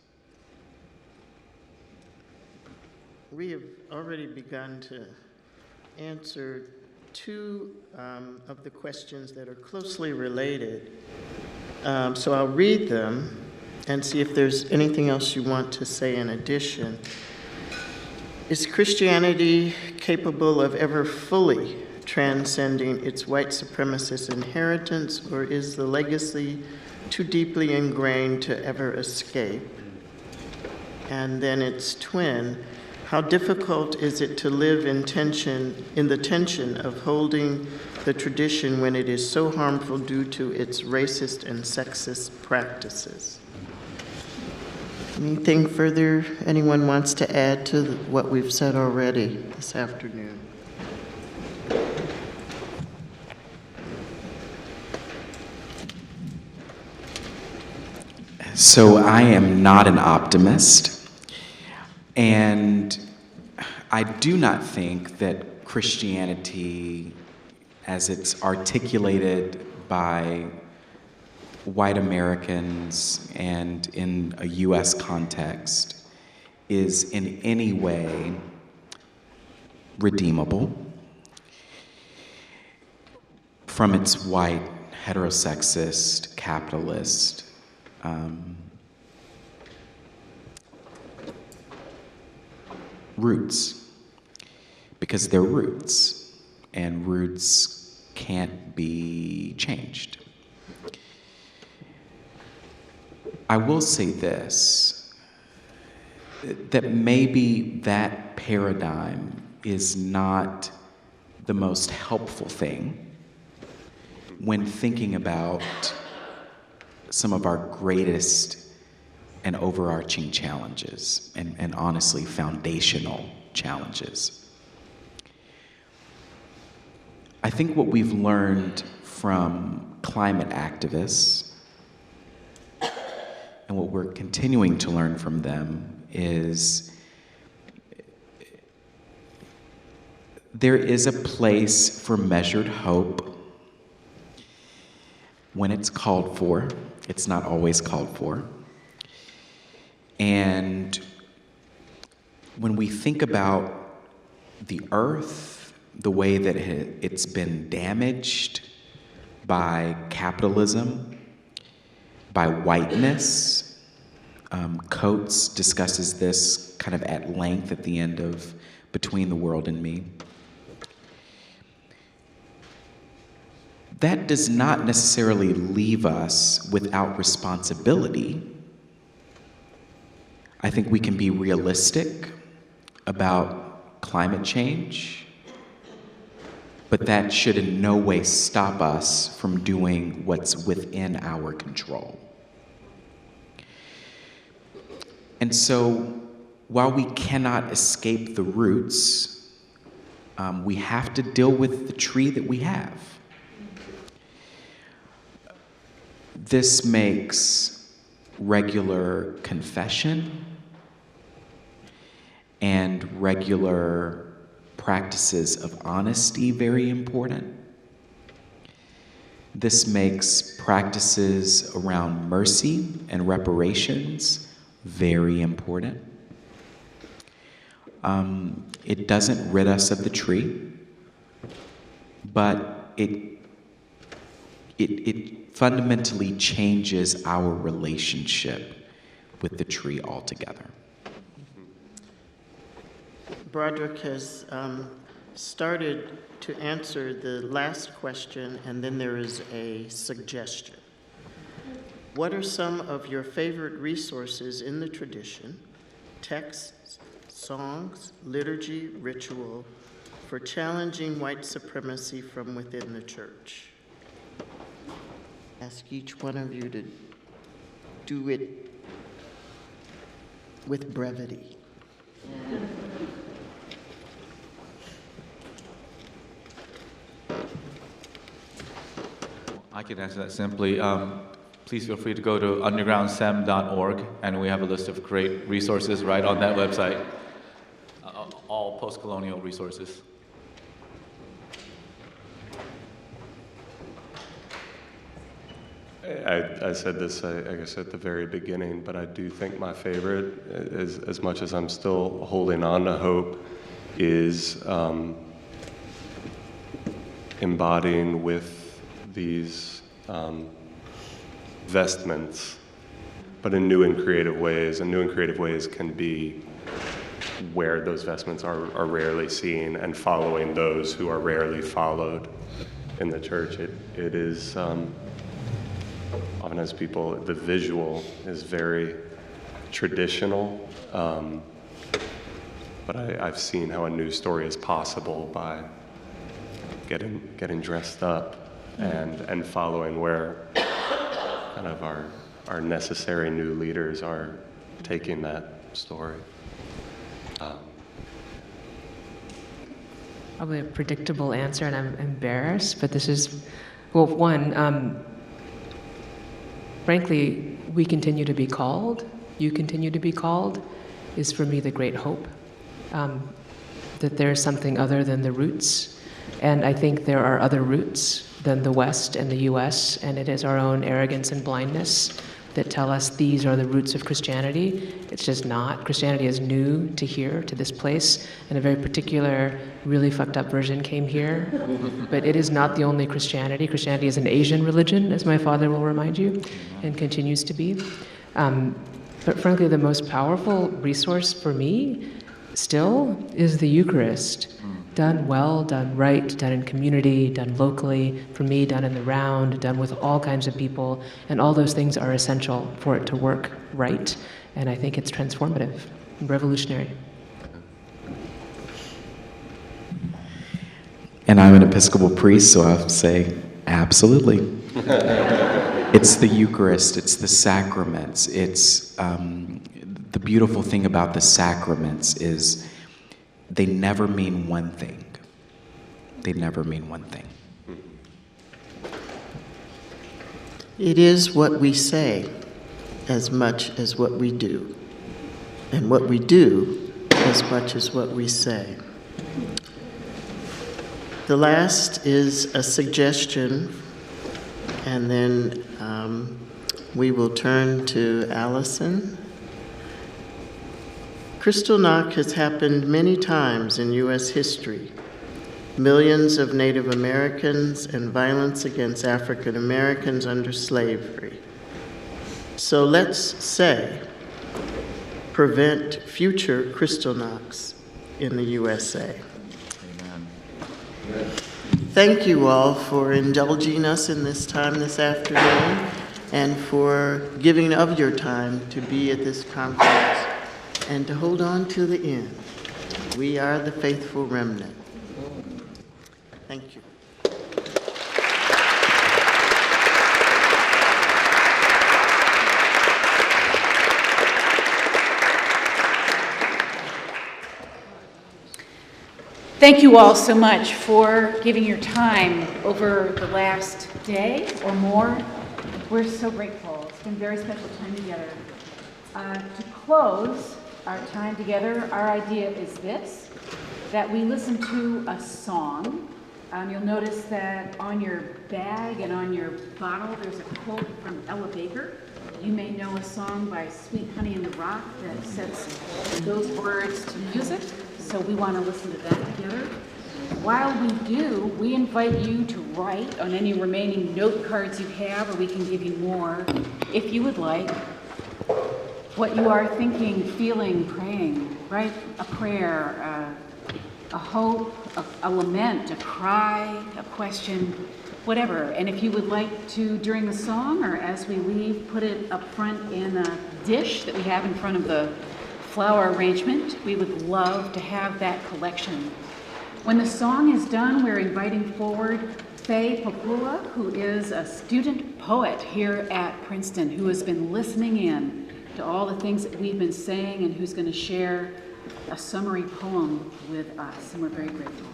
We have already begun to answer two of the questions that are closely related. So I'll read them and see if there's anything else you want to say in addition. Is Christianity capable of ever fully transcending its white supremacist inheritance, or is the legacy too deeply ingrained to ever escape? And then its twin, how difficult is it to live in the tension of holding the tradition when it is so harmful due to its racist and sexist practices? Anything further anyone wants to add to what we've said already this afternoon? So I am not an optimist, and I do not think that Christianity, as it's articulated by white Americans and in a US context, is in any way redeemable from its white, heterosexist, capitalist roots, because they're roots, and roots can't be changed. I will say this, that maybe that paradigm is not the most helpful thing when thinking about some of our greatest and overarching challenges, and honestly, foundational challenges. I think what we've learned from climate activists, and what we're continuing to learn from them, is there is a place for measured hope when it's called for. It's not always called for. And when we think about the earth, the way that it's been damaged by capitalism, by whiteness, Coates discusses this kind of at length at the end of Between the World and Me. That does not necessarily leave us without responsibility. I think we can be realistic about climate change, but that should in no way stop us from doing what's within our control. And so, while we cannot escape the roots, we have to deal with the tree that we have. This makes regular confession and regular practices of honesty very important. This makes practices around mercy and reparations very important. It doesn't rid us of the tree, but it fundamentally changes our relationship with the tree altogether. Broderick has started to answer the last question, and then there is a suggestion. What are some of your favorite resources in the tradition, texts, songs, liturgy, ritual, for challenging white supremacy from within the church? Ask each one of you to do it with brevity. I can answer that simply. Please feel free to go to undergroundsem.org, and we have a list of great resources right on that website, all post-colonial resources. I said this, I guess, at the very beginning, but I do think my favorite, as much as I'm still holding on to hope, is embodying with these vestments, but in new and creative ways. And new and creative ways can be where those vestments are rarely seen, and following those who are rarely followed in the church. It is, often as people, the visual is very traditional, but I've seen how a new story is possible by getting dressed up and following where kind of our necessary new leaders are taking that story. Probably a predictable answer, and I'm embarrassed, but this is, well, one, frankly, we continue to be called, you continue to be called, is for me the great hope. That there's something other than the roots, and I think there are other roots than the West and the US, and it is our own arrogance and blindness that tell us these are the roots of Christianity. It's just not. Christianity is new to here, to this place, and a very particular, really fucked up version came here. But it is not the only Christianity. Christianity is an Asian religion, as my father will remind you, and continues to be. But frankly, the most powerful resource for me still is the Eucharist. Done well, done right, done in community, done locally, for me, done in the round, done with all kinds of people, and all those things are essential for it to work right, and I think it's transformative, revolutionary. And I'm an Episcopal priest, so I'll say absolutely. It's the Eucharist, it's the sacraments, it's the beautiful thing about the sacraments is they never mean one thing. They never mean one thing. It is what we say as much as what we do, and what we do as much as what we say. The last is a suggestion, and then we will turn to Allison. Kristallnacht has happened many times in U.S. history. Millions of Native Americans and violence against African Americans under slavery. So let's say, prevent future Kristallnachts in the USA. Amen. Thank you all for indulging us in this time this afternoon and for giving of your time to be at this conference and to hold on to the end. We are the faithful remnant. Thank you. Thank you all so much for giving your time over the last day or more. We're so grateful. It's been a very special time together. To close our time together, our idea is this, that we listen to a song. You'll notice that on your bag and on your bottle there's a quote from Ella Baker. You may know a song by Sweet Honey in the Rock that sets those words to music, so we want to listen to that together. While we do, we invite you to write on any remaining note cards you have, or we can give you more, if you would like, what you are thinking, feeling, praying. Write a prayer, a hope, a lament, a cry, a question, whatever. And if you would like to, during the song or as we leave, put it up front in a dish that we have in front of the flower arrangement, we would love to have that collection. When the song is done, we're inviting forward Faye Popula, who is a student poet here at Princeton, who has been listening in to all the things that we've been saying and who's going to share a summary poem with us, and we're very grateful.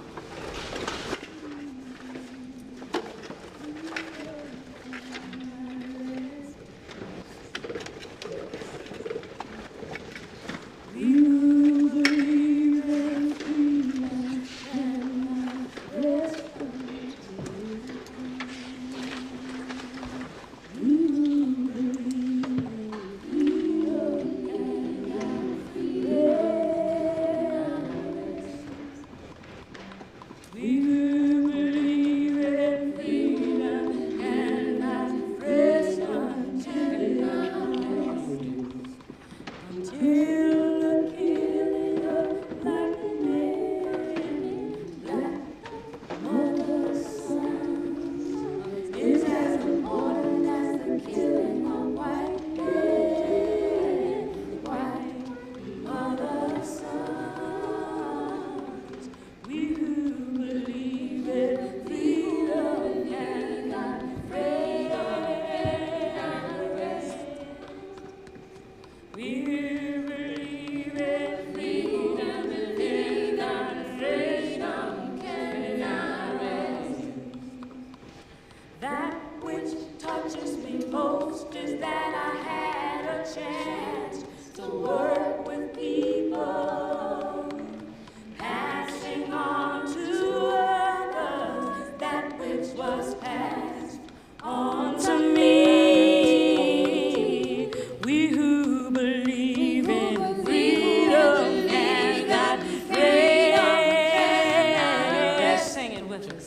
We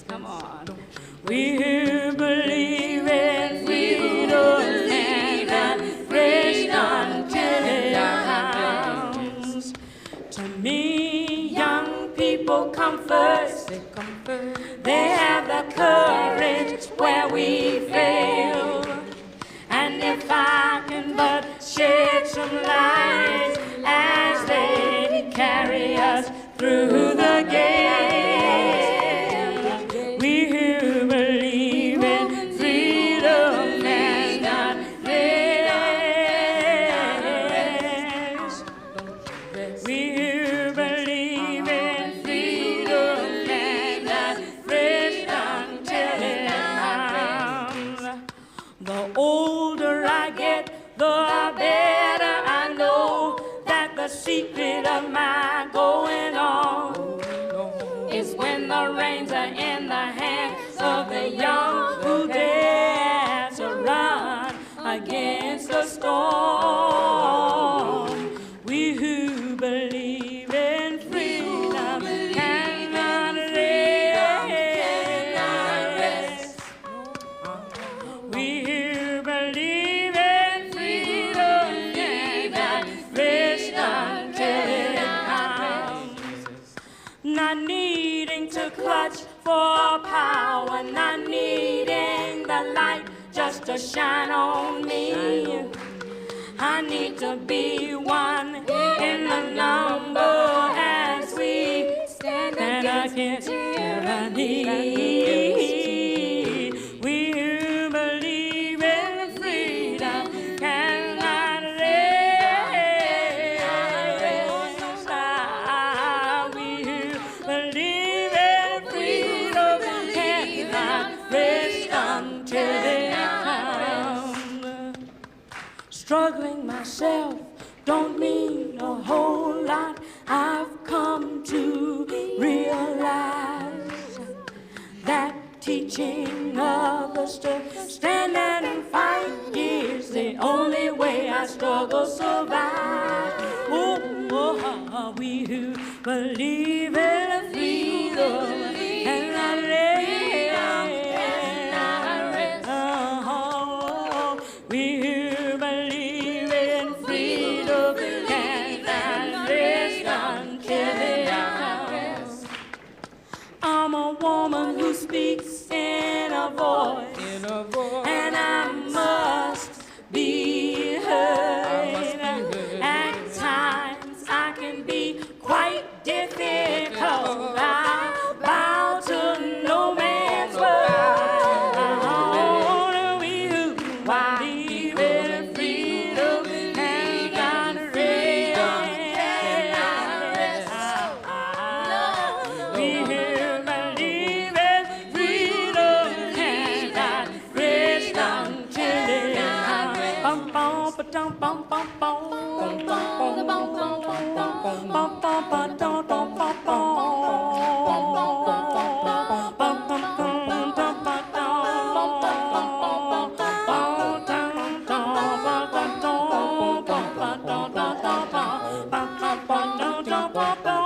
Come on. We who believe in freedom and rest until it comes. To me, young people come first. They have the courage where we fail. And if I can but shed some light as they carry us through the gate, we who believe in freedom and unrest, we who believe in freedom and unrest until it comes. The older I get, the better I know that the secret of my going on is when the reins are in the hands of the young who dare to run against the storm. We who believe in freedom cannot rest. We who believe in freedom cannot rest until it comes. Not needing to clutch for power, not needing the light just to shine on me. I need to be one in the number as we stand against tyranny. We who believe in freedom cannot rest. We who believe in freedom cannot rest until it comes. Struggling myself don't mean a whole lot. I've come to realize that teaching others to stand and fight is the only way I struggle survive. Oh, we who believe in freedom and not rest. Oh, we who believe in freedom cannot rest until it comes. I'm a woman who speaks in a voice, and I must be heard. At times I can be quite difficult. I bow to no man's word. We who believe in freedom cannot rest. We who believe in freedom cannot rest until it comes. Bum, bum, ba-dum, bum, bum, bum. Bum, bum, bum, bum, bum, bum. Bum, bum, ba-dum, bum, bum, bum. Bum, bum, bum, dum, ba-dum. Bum, bum, bum, bum, bum, bum. Dum, dum, ba-dum, bum, ba-dum, ba-dum, bum. Bum, bum, ba-dum, dum, ba-dum.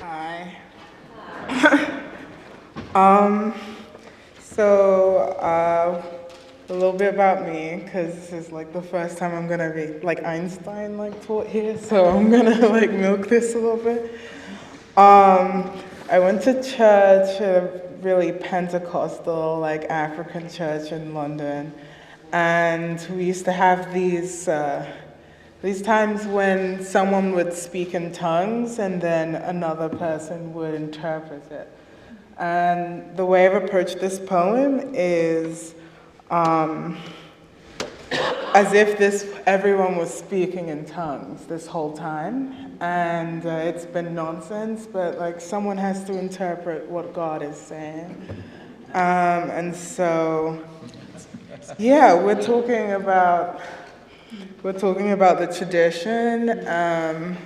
Hi. A little bit about me, because this is like the first time I'm gonna be like Einstein taught here, so I'm gonna milk this a little bit. I went to church, a really Pentecostal African church in London, and we used to have these times when someone would speak in tongues and then another person would interpret it. And the way I've approached this poem is as if everyone was speaking in tongues this whole time, and it's been nonsense, but someone has to interpret what God is saying. And so, yeah, we're talking about We're talking about the tradition, and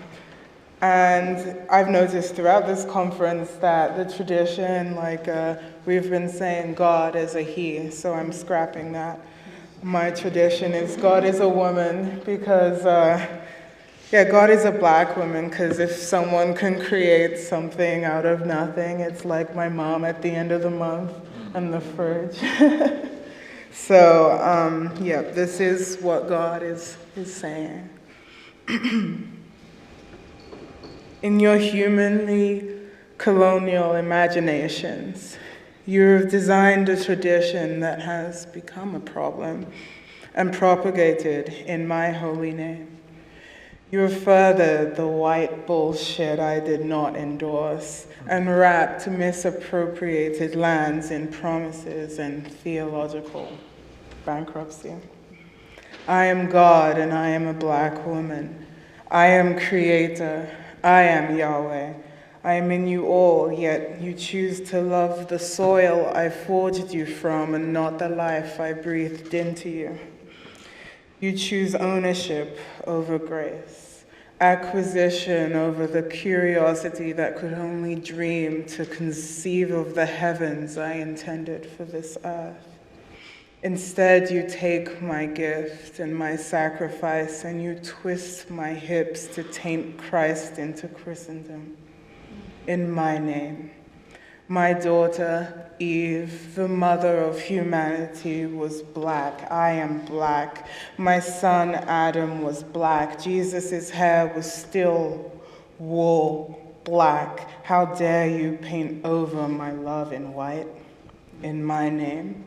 I've noticed throughout this conference that the tradition, we've been saying God is a he, so I'm scrapping that. My tradition is God is a woman, because God is a black woman, because if someone can create something out of nothing, it's like my mom at the end of the month and the fridge. So, this is what God is saying. In your humanly colonial imaginations, you have designed a tradition that has become a problem and propagated in my holy name. You have furthered the white bullshit I did not endorse and wrapped misappropriated lands in promises and theological bankruptcy. I am God and I am a black woman. I am creator. I am Yahweh. I am in you all, yet you choose to love the soil I forged you from and not the life I breathed into you. You choose ownership over grace, acquisition over the curiosity that could only dream to conceive of the heavens I intended for this earth. Instead, you take my gift and my sacrifice and you twist my hips to taint Christ into Christendom. In my name. My daughter, Eve, the mother of humanity, was black. I am black. My son, Adam, was black. Jesus' hair was still wool black. How dare you paint over my love in white? In my name.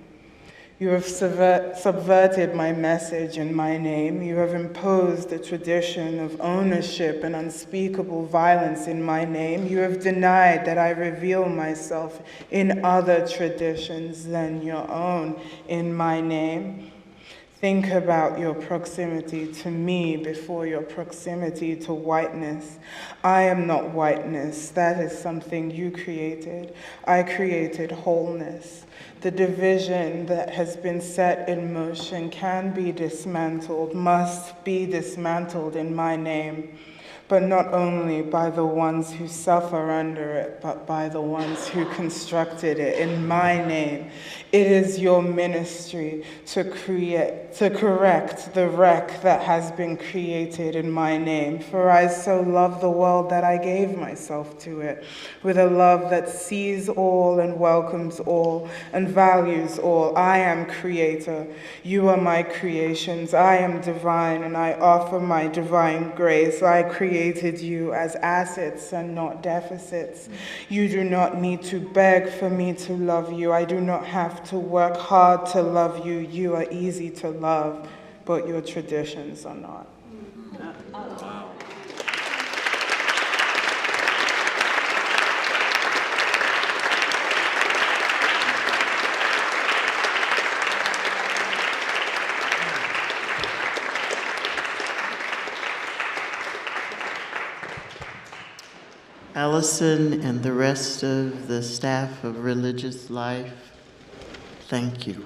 You have subverted my message in my name. You have imposed a tradition of ownership and unspeakable violence in my name. You have denied that I reveal myself in other traditions than your own in my name. Think about your proximity to me before your proximity to whiteness. I am not whiteness. That is something you created. I created wholeness. The division that has been set in motion can be dismantled, must be dismantled in my name, but not only by the ones who suffer under it, but by the ones who constructed it in my name. It is your ministry to correct the wreck that has been created in my name. For I so love the world that I gave myself to it, with a love that sees all and welcomes all and values all. I am creator. You are my creations. I am divine, and I offer my divine grace. I created you as assets and not deficits. You do not need to beg for me to love you. I do not have to work hard to love you. You are easy to love, but your traditions are not. Allison and the rest of the staff of Religious Life, thank you.